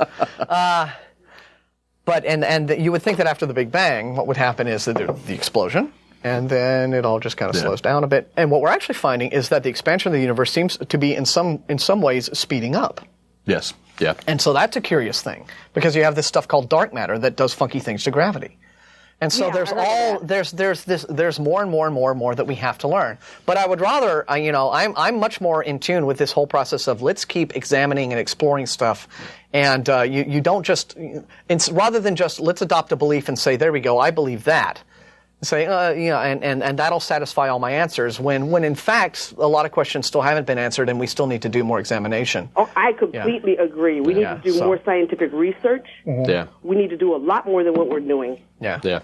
But you would think that after the Big Bang, what would happen is that the explosion, and then it all just kind of slows down a bit. And what we're actually finding is that the expansion of the universe seems to be in some ways speeding up. Yes. Yeah. And so that's a curious thing, because you have this stuff called dark matter that does funky things to gravity. And so there's more and more and more and more that we have to learn. But I would rather, I'm much more in tune with this whole process of let's keep examining and exploring stuff. And you don't just, rather than just let's adopt a belief and say, there we go, I believe that. Say, and that'll satisfy all my answers, when in fact a lot of questions still haven't been answered, and we still need to do more examination. Oh, I completely agree. We need to do more scientific research. Mm-hmm. Yeah. We need to do a lot more than what we're doing. Yeah. Yeah.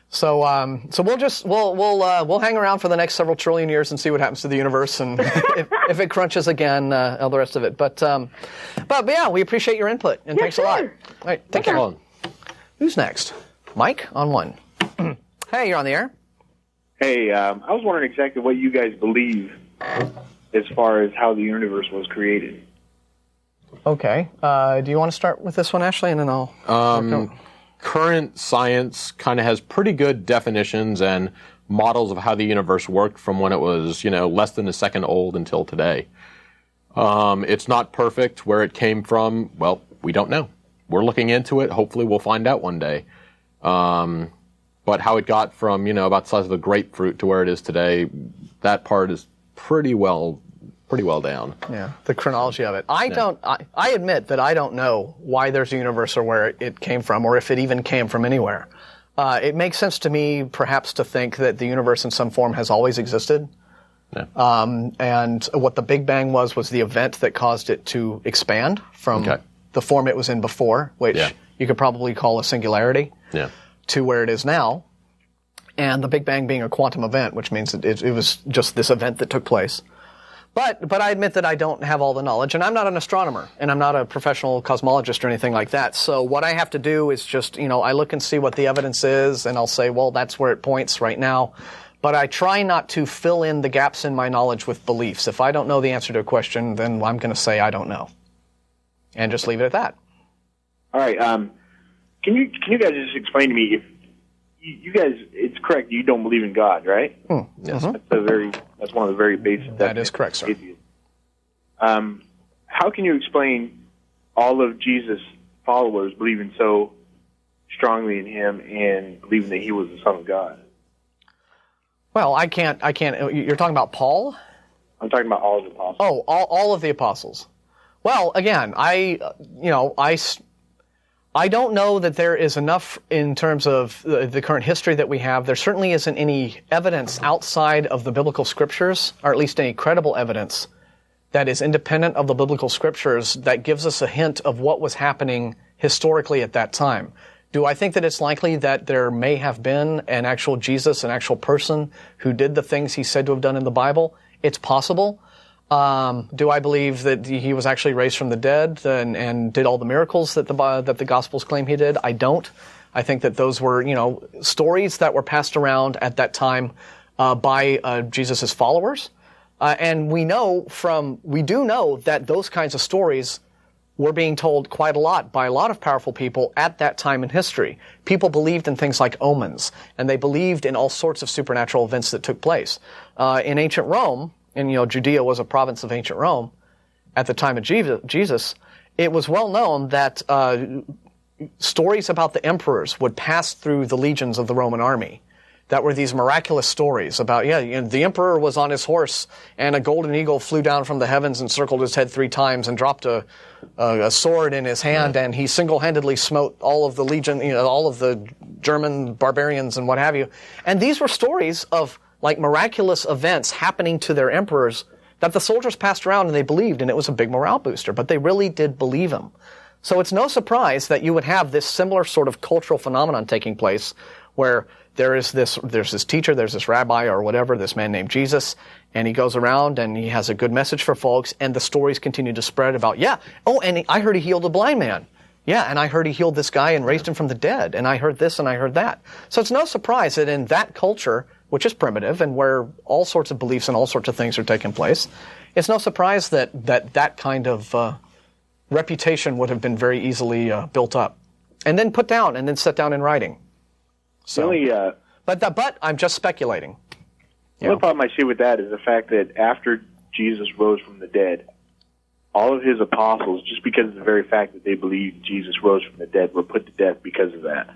So we'll hang around for the next several trillion years and see what happens to the universe, and if it crunches again, all the rest of it. But yeah, we appreciate your input, and thanks a lot. All right, take care. Who's next? Mike on one. Hey, you're on the air. Hey, I was wondering exactly what you guys believe as far as how the universe was created. Okay. Do you want to start with this one, Ashley, and then I'll... Current science kind of has pretty good definitions and models of how the universe worked from when it was, less than a second old until today. It's not perfect. Where it came from, well, we don't know. We're looking into it. Hopefully we'll find out one day. But how it got from, about the size of a grapefruit to where it is today, that part is pretty well down. Yeah, the chronology of it. I admit that I don't know why there's a universe or where it came from, or if it even came from anywhere. It makes sense to me, perhaps, to think that the universe in some form has always existed. Yeah. And what the Big Bang was the event that caused it to expand from the form it was in before, which you could probably call a singularity. Yeah. To where it is now, and the Big Bang being a quantum event, which means it was just this event that took place. But I admit that I don't have all the knowledge, and I'm not an astronomer, and I'm not a professional cosmologist or anything like that. So what I have to do is just, I look and see what the evidence is, and I'll say, well, that's where it points right now. But I try not to fill in the gaps in my knowledge with beliefs. If I don't know the answer to a question, then I'm going to say I don't know, and just leave it at that. All right. Can you guys just explain to me if you guys? It's correct. You don't believe in God, right? Yes. That's one of the very basic. That is correct, sir. How can you explain all of Jesus' followers believing so strongly in him and believing that he was the Son of God? Well, I can't. You're talking about Paul? I'm talking about all of the apostles. Oh, all of the apostles. Well, again, I don't know that there is enough in terms of the current history that we have. There certainly isn't any evidence outside of the biblical scriptures, or at least any credible evidence that is independent of the biblical scriptures that gives us a hint of what was happening historically at that time. Do I think that it's likely that there may have been an actual Jesus, an actual person who did the things he's said to have done in the Bible? It's possible. Do I believe that he was actually raised from the dead and did all the miracles that the Gospels claim he did? I don't. I think that those were, stories that were passed around at that time by Jesus' followers. And we do know that those kinds of stories were being told quite a lot by a lot of powerful people at that time in history. People believed in things like omens, and they believed in all sorts of supernatural events that took place. In ancient Rome, and Judea was a province of ancient Rome at the time of Jesus, it was well known that stories about the emperors would pass through the legions of the Roman army. That were these miraculous stories about, the emperor was on his horse and a golden eagle flew down from the heavens and circled his head 3 times and dropped a sword in his hand, and he single-handedly smote all of the legion, all of the German barbarians and what have you. And these were stories of miraculous events happening to their emperors that the soldiers passed around and they believed, and it was a big morale booster, but they really did believe them. So it's no surprise that you would have this similar sort of cultural phenomenon taking place where there's this teacher, there's this rabbi or whatever, this man named Jesus, and he goes around and he has a good message for folks, and the stories continue to spread about, and I heard he healed a blind man. Yeah, and I heard he healed this guy and raised him from the dead, and I heard this and I heard that. So it's no surprise that in that culture, which is primitive and where all sorts of beliefs and all sorts of things are taking place, it's no surprise that kind of reputation would have been very easily built up and then put down and then set down in writing. So, but I'm just speculating. The only problem I see with that is the fact that after Jesus rose from the dead, all of his apostles, just because of the very fact that they believed Jesus rose from the dead, were put to death because of that.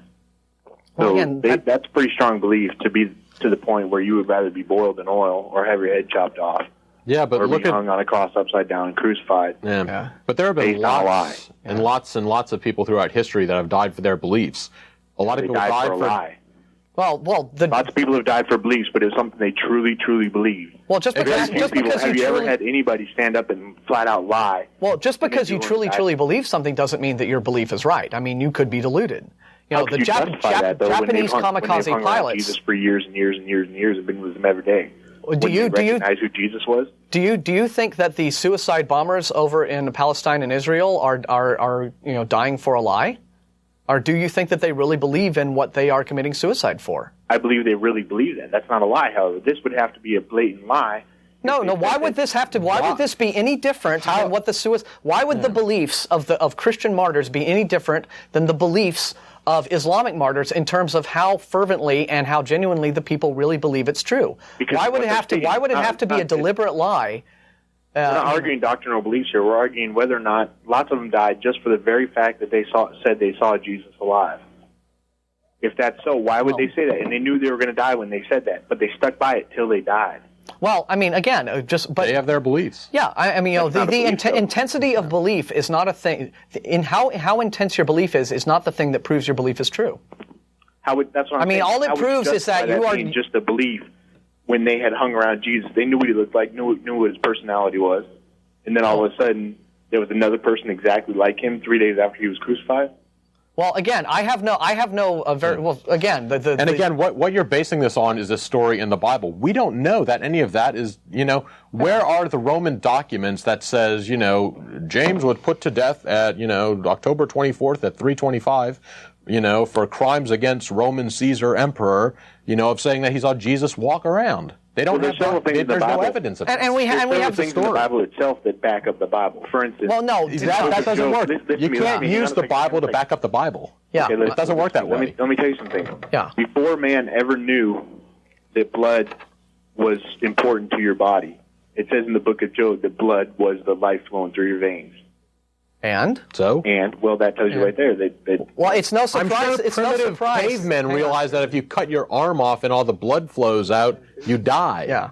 Well, so again, that's a pretty strong belief to be to the point where you would rather be boiled in oil or have your head chopped off. Yeah, but or be hung on a cross upside down and crucified. Yeah. But there have been lots and lots of people throughout history that have died for their beliefs. A lot of people died for a lie. Well, lots of people have died for beliefs, but it was something they truly, truly believed. Well, have you ever had anybody stand up and flat out lie? Well, just because you truly believe something doesn't mean that your belief is right. I mean, you could be deluded. The Japanese kamikaze pilots. Jesus for years and years and years and years have been with them every day. Do you recognize who Jesus was? Do you think that the suicide bombers over in Palestine and Israel are dying for a lie? Or do you think that they really believe in what they are committing suicide for? I believe they really believe that. That's not a lie, however. This would have to be a blatant lie. No. Why would this have to? Why would this be any different than what the suicide? Why would the beliefs of Christian martyrs be any different than the beliefs of Islamic martyrs in terms of how fervently and how genuinely the people really believe it's true? Because why would it have to? Why would it have to be a deliberate lie? We're not arguing doctrinal beliefs here. We're arguing whether or not lots of them died just for the very fact that they said they saw Jesus alive. If that's so, why would they say that? And they knew they were going to die when they said that, but they stuck by it till they died. Well, I mean, again, but they have their beliefs. Yeah, I mean, the intensity of belief is not a thing. In how intense your belief is not the thing that proves your belief is true. That's what I'm saying. I mean, all it proves is that you are just a belief. When they had hung around Jesus, they knew what he looked like, knew what his personality was, and then all of a sudden there was another person exactly like him 3 days after he was crucified. Well, again, what you're basing this on is a story in the Bible. We don't know that any of that is, where are the Roman documents that says, James was put to death at, October 24th at 3:25, for crimes against Roman Caesar emperor, of saying that he saw Jesus walk around. They don't have that. There's no evidence of that. And we have things in the Bible itself that back up the Bible. For instance, well, no, that doesn't work. You can't use the Bible to back up the Bible. Yeah, okay, it doesn't work that way. Let me tell you something. Yeah. Before man ever knew that blood was important to your body, it says in the book of Job that blood was the life flowing through your veins. And that tells you right there that well, it's no surprise. I'm sure primitive cavemen realize that if you cut your arm off and all the blood flows out, you die. Yeah.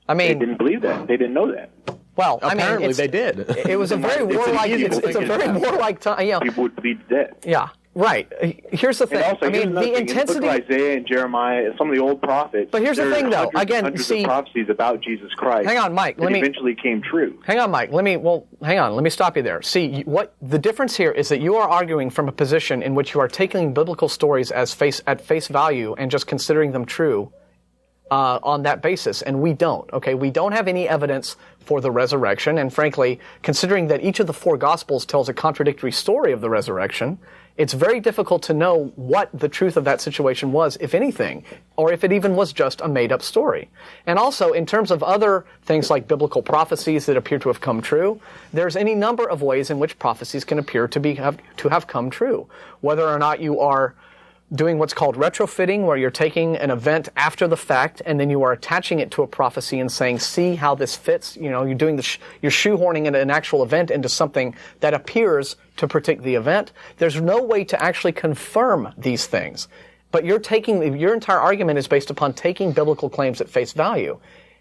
I mean, they didn't believe that. They didn't know that. Well, apparently they did. It was a very warlike. It's a very warlike time. You know, people would bleed to death. Yeah. Right. Here's the thing. Also, I mean, the intensity. In the book of Isaiah and Jeremiah, some of the old prophets. But here's the thing, though. Hundreds of prophecies about Jesus Christ. Hang on, Mike. Eventually came true. Hang on, Mike. Hang on. Let me stop you there. See, what the difference here is that you are arguing from a position in which you are taking biblical stories at face value and just considering them true. On that basis, and we don't. Okay, we don't have any evidence for the resurrection, and frankly, considering that each of the 4 Gospels tells a contradictory story of the resurrection, it's very difficult to know what the truth of that situation was, if anything, or if it even was just a made-up story. And also, in terms of other things like biblical prophecies that appear to have come true, there's any number of ways in which prophecies can appear to have come true. Whether or not you are doing what's called retrofitting, where you're taking an event after the fact and then you are attaching it to a prophecy and saying, see how this fits. You know, you're doing you're shoehorning an actual event into something that appears to predict the event. There's no way to actually confirm these things. But your entire argument is based upon taking biblical claims at face value.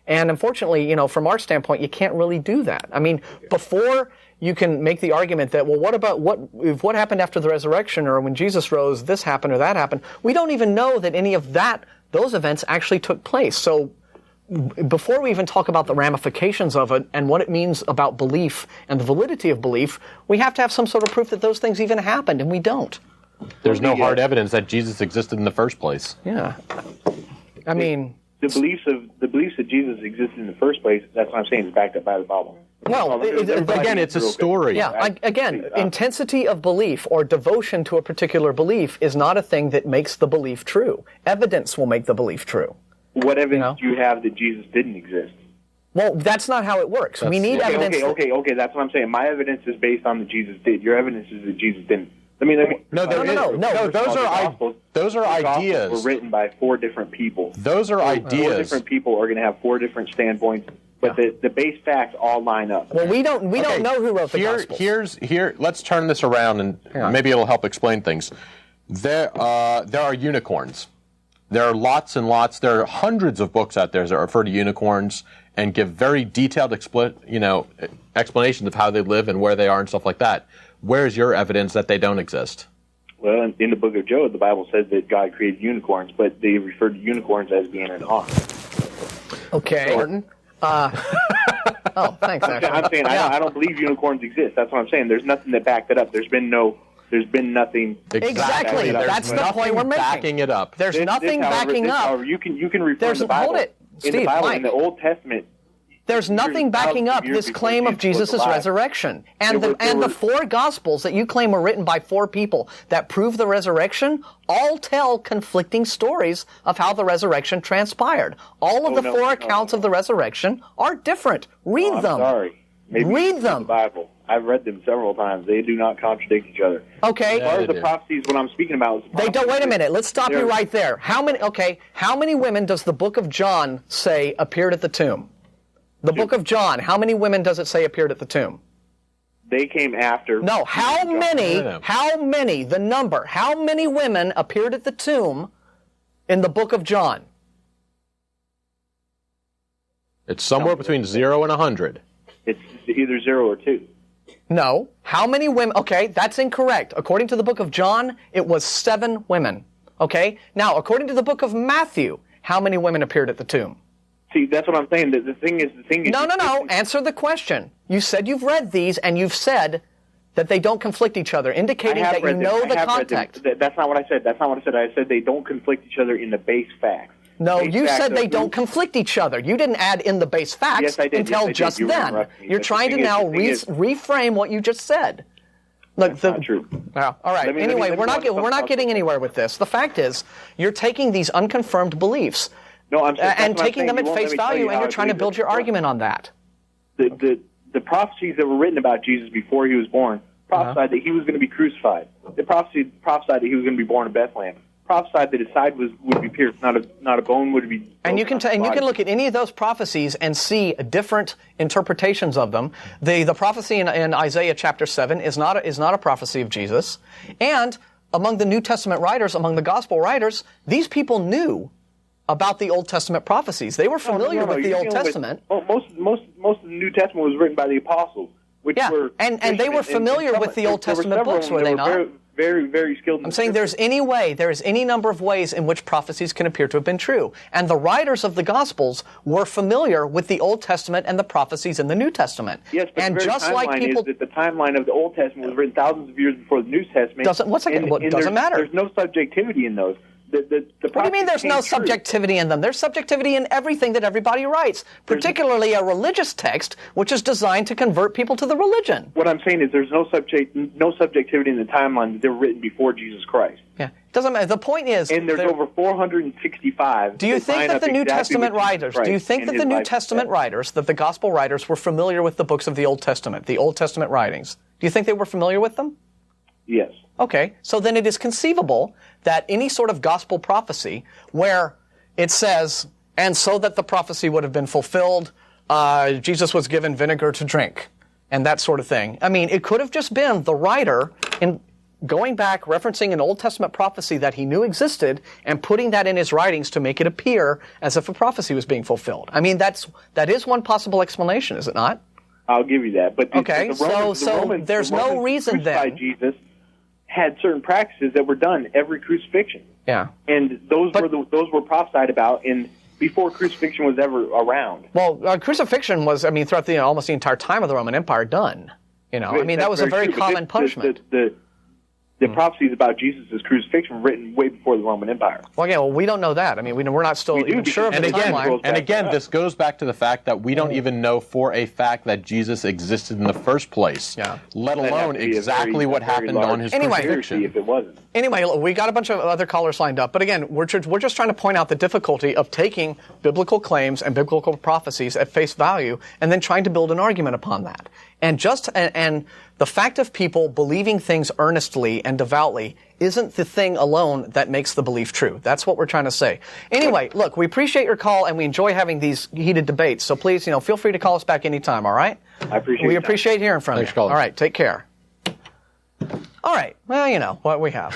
And unfortunately, you know, from our standpoint, you can't really do that. I mean, before you can make the argument that, well, what happened after the resurrection, or when Jesus rose, this happened or that happened. We don't even know that any of those events actually took place. So before we even talk about the ramifications of it and what it means about belief and the validity of belief, we have to have some sort of proof that those things even happened, and we don't. There's no hard evidence that Jesus existed in the first place. Yeah. I mean, the beliefs that Jesus existed in the first place, that's what I'm saying, is backed up by the Bible. Well, again, it's a story. Yeah, intensity of belief or devotion to a particular belief is not a thing that makes the belief true. Evidence will make the belief true. What evidence do you have that Jesus didn't exist? Well, that's not how it works. We need evidence. Okay, that's what I'm saying. My evidence is based on that Jesus did. Your evidence is that Jesus didn't. No. Those are ideas. Were written by 4 different people. Those are ideas. 4 different people are going to have 4 different standpoints, but the base facts all line up. Well, we don't know who wrote the Gospels. Let's turn this around and maybe it'll help explain things. There are unicorns. There are lots and lots. There are hundreds of books out there that refer to unicorns and give very detailed explanations of how they live and where they are and stuff like that. Where's your evidence that they don't exist? Well, in the book of Job, the Bible says that God created unicorns, but they referred to unicorns as being an hawk. Okay. Martin? Oh, thanks, actually. I'm saying I don't believe unicorns exist. That's what I'm saying. There's nothing that backed it up. There's been nothing. Exactly. That's the point we're making. Backing it up. There's nothing backing up. You can refer to the Bible. Hold it, Steve, in the Bible, Mike. in the Old Testament. There's nothing backing up this claim of Jesus' resurrection. And the 4 Gospels that you claim were written by 4 people that prove the resurrection all tell conflicting stories of how the resurrection transpired. All of the 4 accounts of the resurrection are different. Read them. Sorry. Read them. The Bible. I've read them several times. They do not contradict each other. Okay. As far as the prophecies, what I'm speaking about is they don't. Wait a minute. Let's stop you right there. How many women does the book of John say appeared at the tomb? The book of John, how many women does it say appeared at the tomb? They came after. No, how many, the number, how many women appeared at the tomb in the book of John? It's somewhere between 0 and 100. It's either 0 or 2. No. How many women? Okay, that's incorrect. According to the book of John, it was 7 women. Okay? Now, according to the book of Matthew, how many women appeared at the tomb? See, that's what I'm saying. The thing is. No. Answer the question. You said you've read these, and you've said that they don't conflict each other, indicating that you know the context. That's not what I said. I said they don't conflict each other in the base facts. No, you said they don't conflict each other. You didn't add in the base facts yes, I did. until just then. You're trying to now reframe what you just said. Look, that's not true. All right. Anyway, we're not getting anywhere with this. The fact is, you're taking these unconfirmed beliefs. No, and taking them at face value, and you're trying to build your argument on that. The prophecies that were written about Jesus before he was born prophesied that he was going to be crucified. They prophesied that he was going to be born in Bethlehem. Prophesied that his side would be pierced, not a bone would be. And you can look at any of those prophecies and see different interpretations of them. The prophecy in Isaiah chapter 7 is not a prophecy of Jesus, and among the New Testament writers, among the Gospel writers, these people knew about the Old Testament prophecies. They were familiar with the Old Testament. Most of the New Testament was written by the apostles, which were and they were familiar with the Old Testament books, were they not? Very, very skilled. I'm saying there's any number of ways in which prophecies can appear to have been true. And the writers of the Gospels were familiar with the Old Testament and the prophecies in the New Testament. Yes, but and the very timeline is that the timeline of the Old Testament was written thousands of years before the New Testament. Doesn't matter. There's no subjectivity in those. What do you mean there's no subjectivity in them? There's subjectivity in everything that everybody writes, particularly a religious text, which is designed to convert people to the religion. What I'm saying is there's no subjectivity in the timeline that they were written before Jesus Christ. Yeah, doesn't matter. The point is, and there's over 465. Do you think that the New Testament writers, that the Gospel writers, were familiar with the books of the Old Testament, the Old Testament writings? Do you think they were familiar with them? Yes. Okay, so then it is conceivable that any sort of gospel prophecy where it says, and so that the prophecy would have been fulfilled, Jesus was given vinegar to drink, and that sort of thing. I mean, it could have just been the writer in going back, referencing an Old Testament prophecy that he knew existed, and putting that in his writings to make it appear as if a prophecy was being fulfilled. I mean, that is one possible explanation, is it not? I'll give you that. But okay, so there's no reason then. Jesus had certain practices that were done every crucifixion. Yeah. And those were prophesied about before crucifixion was ever around. Well, crucifixion was, throughout almost the entire time of the Roman Empire done. That was a very common punishment. The prophecies about Jesus' crucifixion were written way before the Roman Empire. Well, we don't know that. we're not still even sure of the timeline. And again, this goes back to the fact that we don't even know for a fact that Jesus existed in the first place, let alone exactly what happened on his crucifixion. If it wasn't. Anyway, we got a bunch of other callers lined up. But again, we're just trying to point out the difficulty of taking biblical claims and biblical prophecies at face value and then trying to build an argument upon that. And the fact of people believing things earnestly and devoutly isn't the thing alone that makes the belief true. That's what we're trying to say. Anyway, look, we appreciate your call and we enjoy having these heated debates. So please, feel free to call us back anytime, all right? I appreciate it. We appreciate hearing from you. Thanks for calling. All right, take care. All right, well, what we have.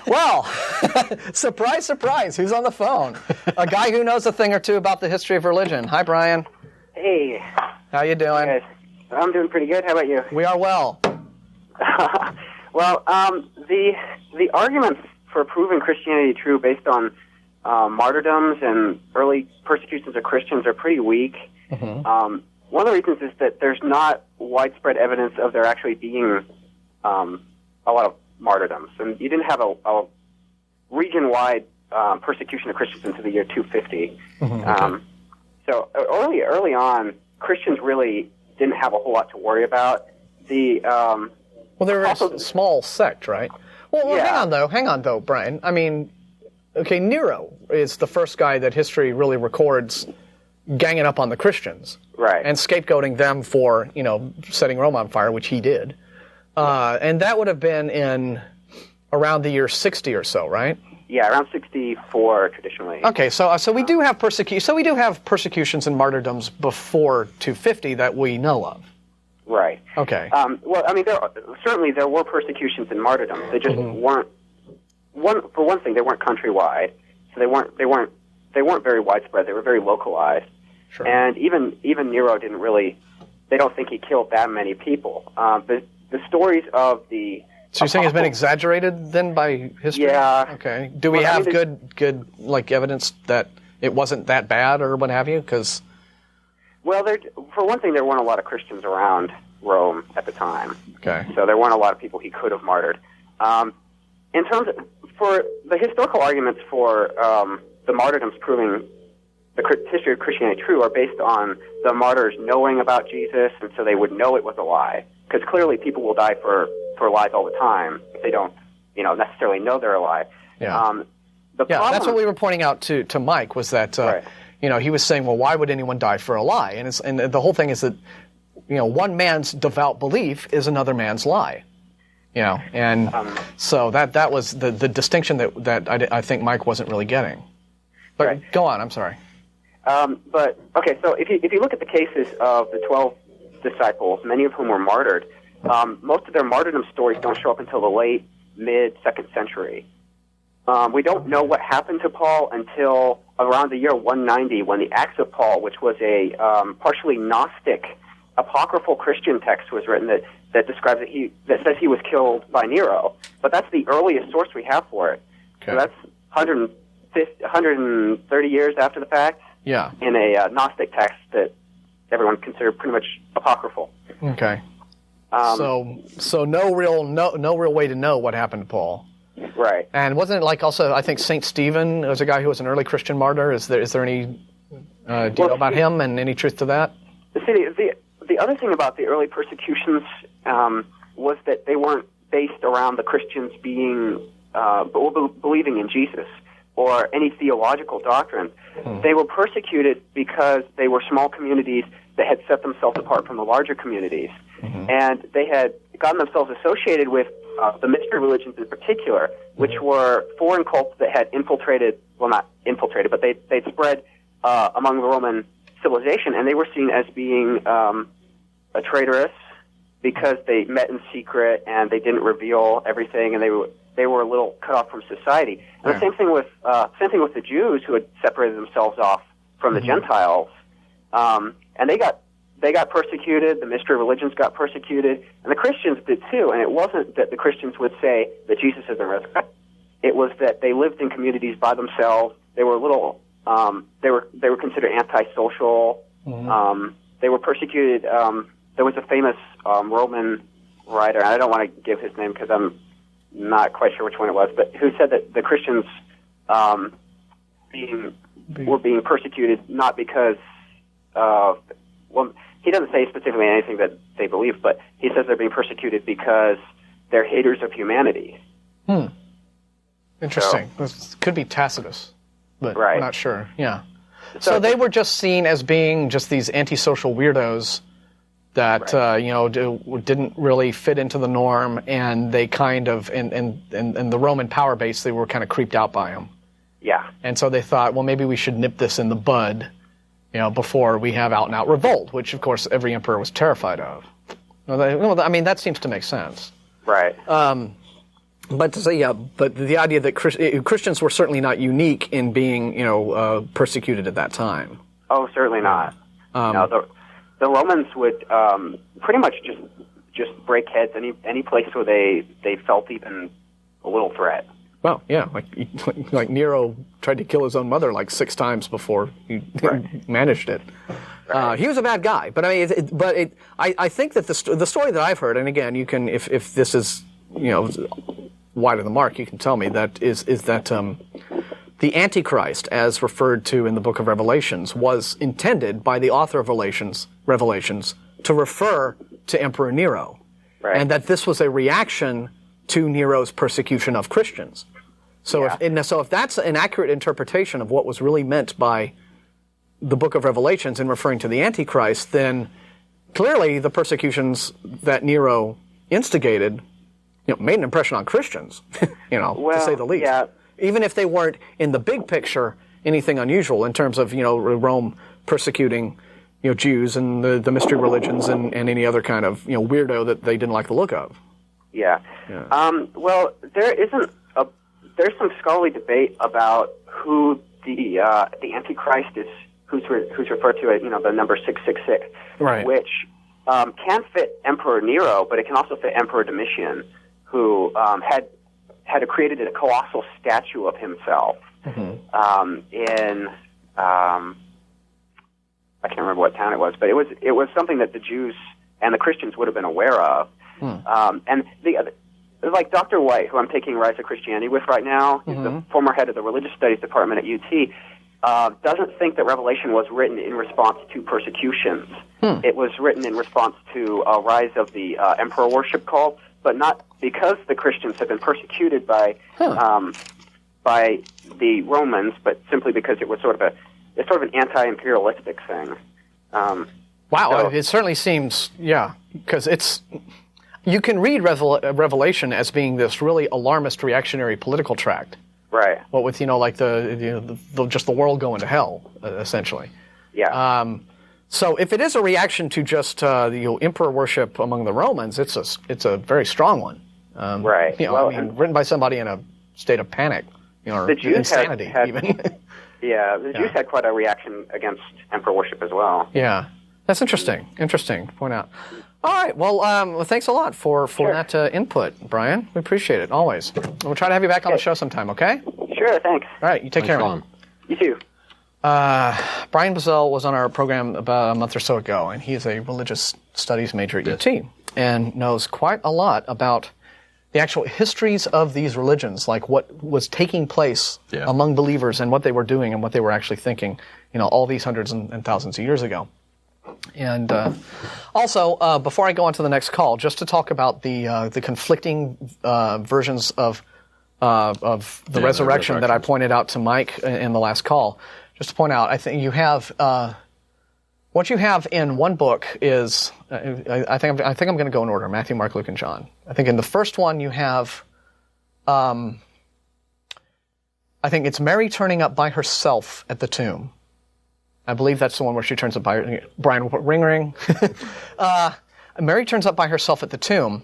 Well, surprise, surprise, who's on the phone? A guy who knows a thing or two about the history of religion. Hi, Brian. Hey. How you doing? Hey guys. I'm doing pretty good. How about you? We are well. Well, the arguments for proving Christianity true based on martyrdoms and early persecutions of Christians are pretty weak. Mm-hmm. One of the reasons is that there's not widespread evidence of there actually being a lot of martyrdoms. And you didn't have a region-wide persecution of Christians until the year 250. Mm-hmm. So early on, Christians really didn't have a whole lot to worry about. They were a small sect, right? Well, yeah. hang on though, Brian. Nero is the first guy that history really records ganging up on the Christians. Right. And scapegoating them for, setting Rome on fire, which he did. And that would have been in around the year 60 or so, right? Yeah, around 64 traditionally. Okay, so we do have persecutions and martyrdoms before 250 that we know of. Right. Okay. There were persecutions and martyrdoms. They just weren't. For one thing, they weren't countrywide, so they weren't very widespread. They were very localized. Sure. And even Nero didn't really. They don't think he killed that many people. The stories of the. So you're saying it's been exaggerated then by history? Yeah. Okay. Do we have good evidence that it wasn't that bad or what have you? Because. Well, for one thing, there weren't a lot of Christians around Rome at the time. Okay. So there weren't a lot of people he could have martyred. In terms of, for the historical arguments for the martyrdoms proving the history of Christianity true are based on the martyrs knowing about Jesus, and so they would know it was a lie. Because clearly people will die for lies all the time if they don't, necessarily know they're a lie. Yeah. That's what we were pointing out to Mike was that, right. He was saying, well, why would anyone die for a lie? And the whole thing is that, one man's devout belief is another man's lie. So that was the distinction that I think Mike wasn't really getting. But right. Go on, I'm sorry. So if you look at the cases of the 12 disciples, many of whom were martyred, most of their martyrdom stories don't show up until the mid-2nd century. We don't know what happened to Paul until around the year 190, when the Acts of Paul, which was a partially Gnostic, apocryphal Christian text, was written that describes that says he was killed by Nero. But that's the earliest source we have for it. Okay. So that's 130 years after the fact. Yeah. In a Gnostic text that everyone considered pretty much apocryphal. Okay. So no real way to know what happened to Paul. Right. And wasn't it like also, I think St. Stephen was a guy who was an early Christian martyr? Is there any do you know about him and any truth to that? See, the other thing about the early persecutions was that they weren't based around the Christians being believing in Jesus or any theological doctrine. They were persecuted because they were small communities that had set themselves apart from the larger communities. And they had gotten themselves associated with the mystery religions in particular, which were foreign cults that had infiltrated, well, not infiltrated, but they'd spread among the Roman civilization, and they were seen as being a traitorous because they met in secret and they didn't reveal everything, and they were a little cut off from society. And the same thing with the Jews, who had separated themselves off from the Gentiles, and they got persecuted. The mystery religions got persecuted, and the Christians did too. And it wasn't that the Christians would say that Jesus isn't resurrected. It was that they lived in communities by themselves. They were they were considered antisocial. They were persecuted. There was a famous Roman writer, and I don't want to give his name because I'm not quite sure which one it was, but who said that the Christians were being persecuted not because he doesn't say specifically anything that they believe, but he says they're being persecuted because they're haters of humanity. Interesting. This could be Tacitus, but right. we're not sure. Yeah. So they were just seen as being just these antisocial weirdos that didn't really fit into the norm, and they kind of in the Roman power base, they were kind of creeped out by them. Yeah. And so they thought, well, maybe we should nip this in the bud, before we have out and out revolt, which of course every emperor was terrified of. I mean, that seems to make sense. Right. But to say, but the idea that Christians were certainly not unique in being, persecuted at that time. Oh, certainly not. The Romans would pretty much just break heads any place where they felt even a little threat. Well, yeah, like Nero tried to kill his own mother like 6 times before he managed it. Right. He was a bad guy, but I mean, I think that the story that I've heard, and again, you can if this is wide of the mark, you can tell me that is that the Antichrist, as referred to in the Book of Revelations, was intended by the author of Revelations to refer to Emperor Nero, and that this was a reaction to Nero's persecution of Christians. So if that's an accurate interpretation of what was really meant by the Book of Revelations in referring to the Antichrist, then clearly the persecutions that Nero instigated, made an impression on Christians, to say the least. Yeah. Even if they weren't in the big picture anything unusual in terms of Rome persecuting Jews and the mystery religions and any other kind of weirdo that they didn't like the look of. Yeah. Well, there's some scholarly debate about who the Antichrist is, who's referred to as the number 666, right? Which can fit Emperor Nero, but it can also fit Emperor Domitian, who had created a colossal statue of himself in I can't remember what town it was, but it was something that the Jews and the Christians would have been aware of. And like Dr. White, who I'm taking Rise of Christianity with right now, he's the former head of the Religious Studies Department at UT, doesn't think that Revelation was written in response to persecutions. It was written in response to a rise of the emperor worship cult, but not because the Christians had been persecuted by the Romans, but simply because it was sort of an anti-imperialistic thing. Wow, so, it certainly seems, because you can read Revelation as being this really alarmist reactionary political tract. Right. What with, like just the world going to hell, essentially. Yeah. So if it is a reaction to just emperor worship among the Romans, it's a very strong one. Right. Written by somebody in a state of panic. or the Jews insanity had even. Yeah, the Jews had quite a reaction against emperor worship as well. Yeah, that's interesting. Interesting to point out. All right, well, thanks a lot for that input, Brian. We appreciate it, always. We'll try to have you back on the show sometime, okay? Sure, thanks. All right, you take care, man. You too. Brian Bossell was on our program about a month or so ago, and he is a religious studies major at UT and knows quite a lot about the actual histories of these religions, like what was taking place among believers and what they were doing and what they were actually thinking, all these hundreds and thousands of years ago. And also, before I go on to the next call, just to talk about the conflicting versions of the resurrection that I pointed out to Mike in the last call. Just to point out, I think you have what you have in one book is I think I'm going to go in order: Matthew, Mark, Luke, and John. I think in the first one you have I think it's Mary turning up by herself at the tomb. I believe that's the one where she turns up by Brian. Ring. Mary turns up by herself at the tomb,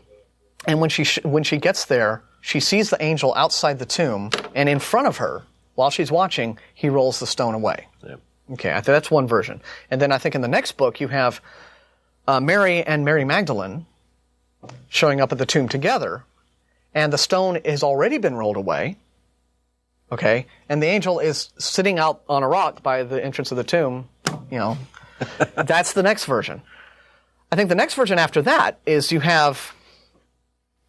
and when she gets there, she sees the angel outside the tomb, and in front of her, while she's watching, he rolls the stone away. Yep. Okay, I think that's one version. And then I think in the next book you have Mary and Mary Magdalene showing up at the tomb together, and the stone has already been rolled away. Okay, and the angel is sitting out on a rock by the entrance of the tomb. That's the next version. I think the next version after that is you have.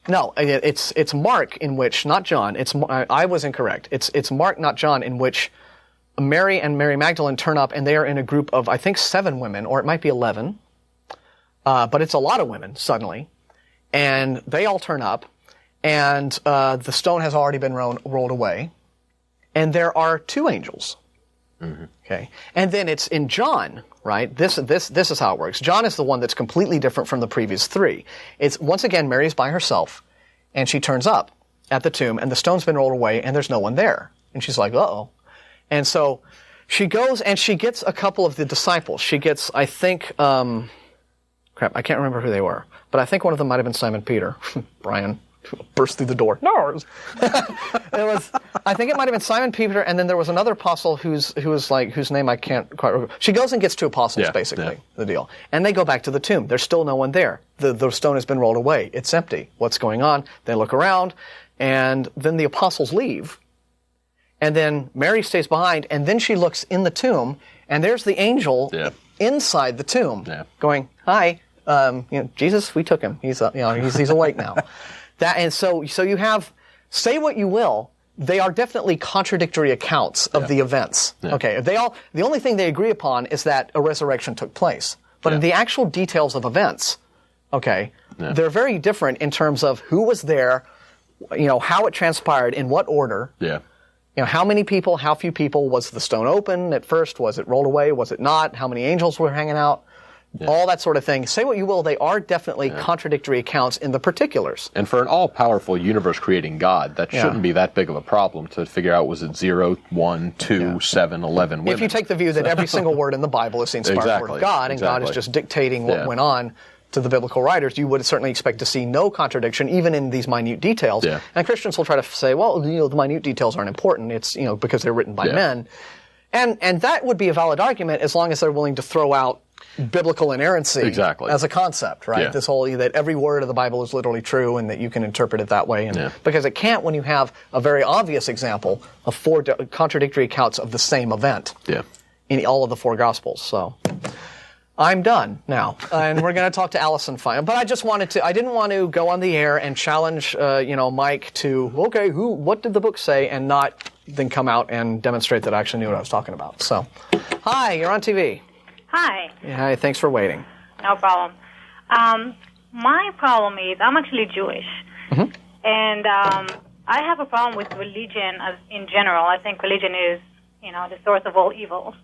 No, it's Mark in which, not John. I was incorrect. It's Mark, not John, in which Mary and Mary Magdalene turn up, and they are in a group of, I think, 7 women, or it might be 11. But it's a lot of women, suddenly. And they all turn up, and the stone has already been rolled away. And there are 2 angels. Mm-hmm. Okay. And then it's in John, right? This is how it works. John is the one that's completely different from the previous 3. It's, once again, Mary's by herself, and she turns up at the tomb, and the stone's been rolled away, and there's no one there. And she's like, uh-oh. And so she goes and she gets a couple of the disciples. She gets, I think, I can't remember who they were, but I think one of them might have been Simon Peter. Brian burst through the door. No, I think it might have been Simon Peter, and then there was another apostle whose name I can't quite remember. She goes and gets 2 apostles, basically, the deal. And they go back to the tomb. There's still no one there. The stone has been rolled away. It's empty. What's going on? They look around, and then the apostles leave. And then Mary stays behind, and then she looks in the tomb, and there's the angel inside the tomb going, hi, Jesus, we took him. He's awake now. So you have, say what you will, they are definitely contradictory accounts of the events. Yeah. Okay, the only thing they agree upon is that a resurrection took place. But in the actual details of events, they're very different in terms of who was there, how it transpired, in what order. Yeah. How many people, how few people, was the stone open at first? Was it rolled away? Was it not? How many angels were hanging out? Yeah. All that sort of thing. Say what you will, they are definitely contradictory accounts in the particulars. And for an all-powerful universe-creating God, that shouldn't be that big of a problem to figure out, was it 0, 1, 2, 7, 11 women? If you take the view that every single word in the Bible is the inspired word of God, and God is just dictating what went on to the biblical writers, you would certainly expect to see no contradiction, even in these minute details. Yeah. And Christians will try to say, well, the minute details aren't important. It's, because they're written by men. And that would be a valid argument as long as they're willing to throw out biblical inerrancy as a concept, right? Yeah. This whole, that every word of the Bible is literally true and that you can interpret it that way. And because it can't when you have a very obvious example of 4 contradictory accounts of the same event in all of the 4 Gospels. So I'm done now, and we're going to talk to Alison finally. But I didn't want to go on the air and challenge, Mike to, what did the book say, and not then come out and demonstrate that I actually knew what I was talking about. So, hi, you're on TV. Hi. Hi, thanks for waiting. No problem. My problem is I'm actually Jewish, and I have a problem with religion in general. I think religion is, the source of all evils.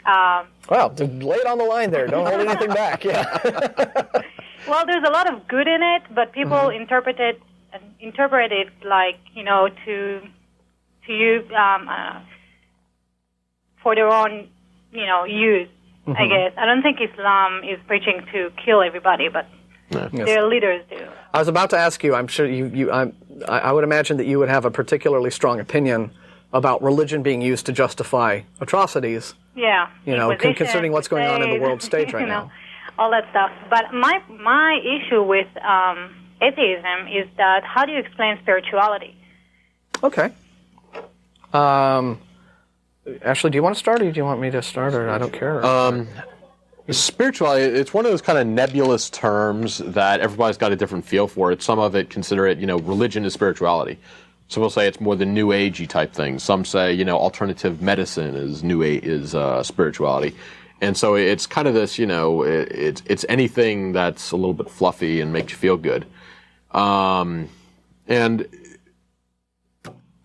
Well, lay it on the line there. Don't hold anything back. Yeah. Well, there's a lot of good in it, but people interpret it like, to use for their own, use. I guess. I don't think Islam is preaching to kill everybody, but their leaders do. I was about to ask you, I'm sure I would imagine that you would have a particularly strong opinion about religion being used to justify atrocities. Yeah. Considering what's going on in the world stage right now. All that stuff. But my issue with atheism is that how do you explain spirituality? Okay. Ashley, do you want to start, or do you want me to start, or I don't care? Spirituality, it's one of those kind of nebulous terms that everybody's got a different feel for it. Some of it consider it, religion is spirituality. Some will say it's more the New Agey type thing. Some say, alternative medicine is spirituality. And so it's kind of this, it's anything that's a little bit fluffy and makes you feel good. And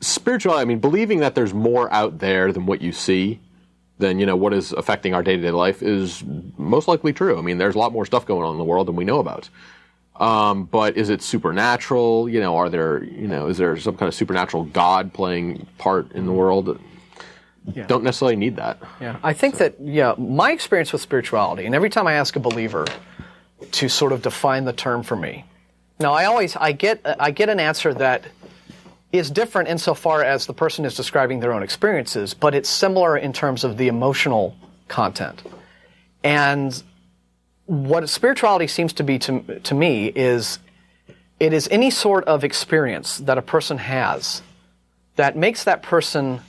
spirituality, believing that there's more out there than what you see, than, what is affecting our day-to-day life is most likely true. There's a lot more stuff going on in the world than we know about. But is it supernatural? Are there, is there some kind of supernatural God playing part in the world? Yeah. Don't necessarily need that. Yeah, I think that, my experience with spirituality, and every time I ask a believer to sort of define the term for me, I get an answer that is different insofar as the person is describing their own experiences, but it's similar in terms of the emotional content. And what spirituality seems to be to me is it is any sort of experience that a person has that makes that person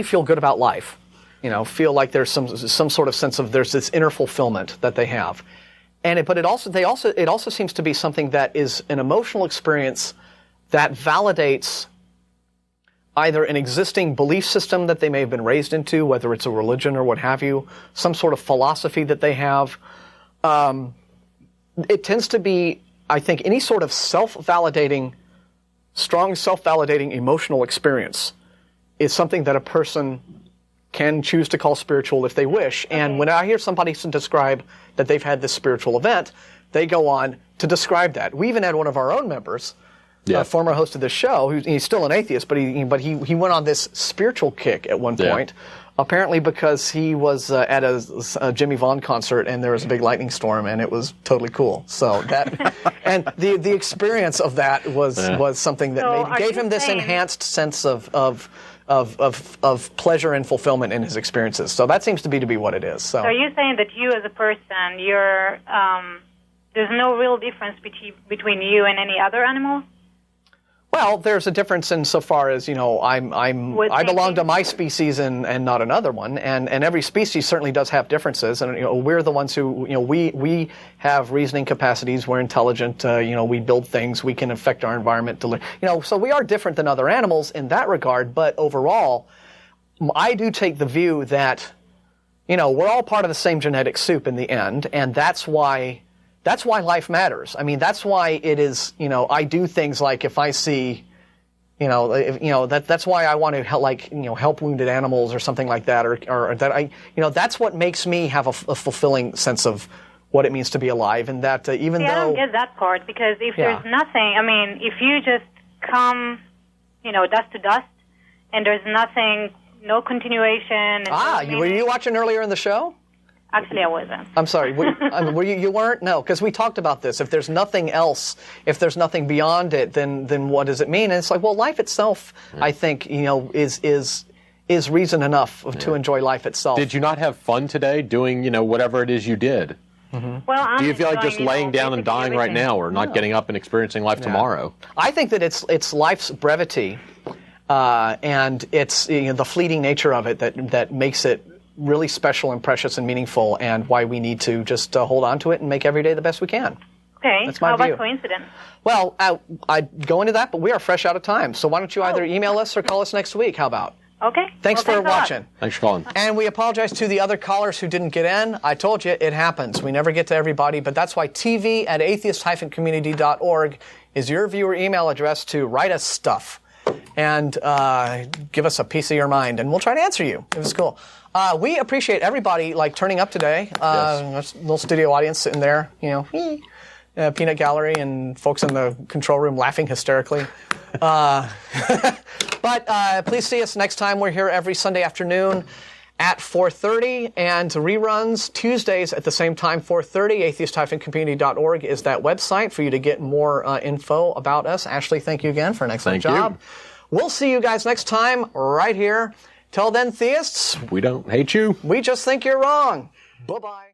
feel good about life, feel like there's some sort of sense of there's this inner fulfillment that they have, but it also seems to be something that is an emotional experience that validates either an existing belief system that they may have been raised into, whether it's a religion or what have you, some sort of philosophy that they have. It tends to be, I think, any sort of strong self-validating emotional experience is something that a person can choose to call spiritual if they wish. And when I hear somebody describe that they've had this spiritual event, they go on to describe that. We even had one of our own members, a former host of this show, he's still an atheist, but he went on this spiritual kick at one point, apparently because he was at a Jimmy Vaughn concert and there was a big lightning storm and it was totally cool. So that and the experience of that was something that gave him this enhanced sense of pleasure and fulfillment in his experiences. So that seems to be what it is. So are you saying that you as a person, you're there's no real difference between you and any other animal? Well, there's a difference insofar as, I belong to my species and not another one, and every species certainly does have differences, and we're the ones who, we have reasoning capacities, we're intelligent, we build things, we can affect our environment, so we are different than other animals in that regard, but overall, I do take the view that, we're all part of the same genetic soup in the end, and that's why life matters. That's why it is, I do things like if I see, that's why I want to help wounded animals or something like that, or that that's what makes me have a fulfilling sense of what it means to be alive, and that even though... I don't get that part, because if there's nothing, if you just come, dust to dust, and there's nothing, no continuation... Were you watching earlier in the show? Actually, I wasn't. I'm sorry. Were you? You weren't? No, because we talked about this. If there's nothing else, if there's nothing beyond it, then what does it mean? And it's like, well, life itself, I think, is reason enough to enjoy life itself. Did you not have fun today doing, whatever it is you did? Mm-hmm. Well, do you feel like just laying down and dying right now, or not getting up and experiencing life tomorrow? I think that it's life's brevity, and it's the fleeting nature of it that makes it really special and precious and meaningful, and why we need to just hold on to it and make every day the best we can. Okay. That's my How view. about coincidence? Well, I'd go into that, but we are fresh out of time. So why don't you either email us or call us next week? How about? Okay. Thanks for watching. Thanks for calling. And we apologize to the other callers who didn't get in. I told you, it happens. We never get to everybody, but that's why tv@atheist-community.org is your viewer email address to write us stuff and give us a piece of your mind, and we'll try to answer you. It was cool. We appreciate everybody turning up today. Little studio audience sitting there, peanut gallery and folks in the control room laughing hysterically. But please see us next time. We're here every Sunday afternoon at 4:30, and reruns Tuesdays at the same time, 4:30. Atheist-community.org is that website for you to get more info about us. Ashley, thank you again for an excellent job. We'll see you guys next time right here. Till then, theists, we don't hate you. We just think you're wrong. Bye-bye.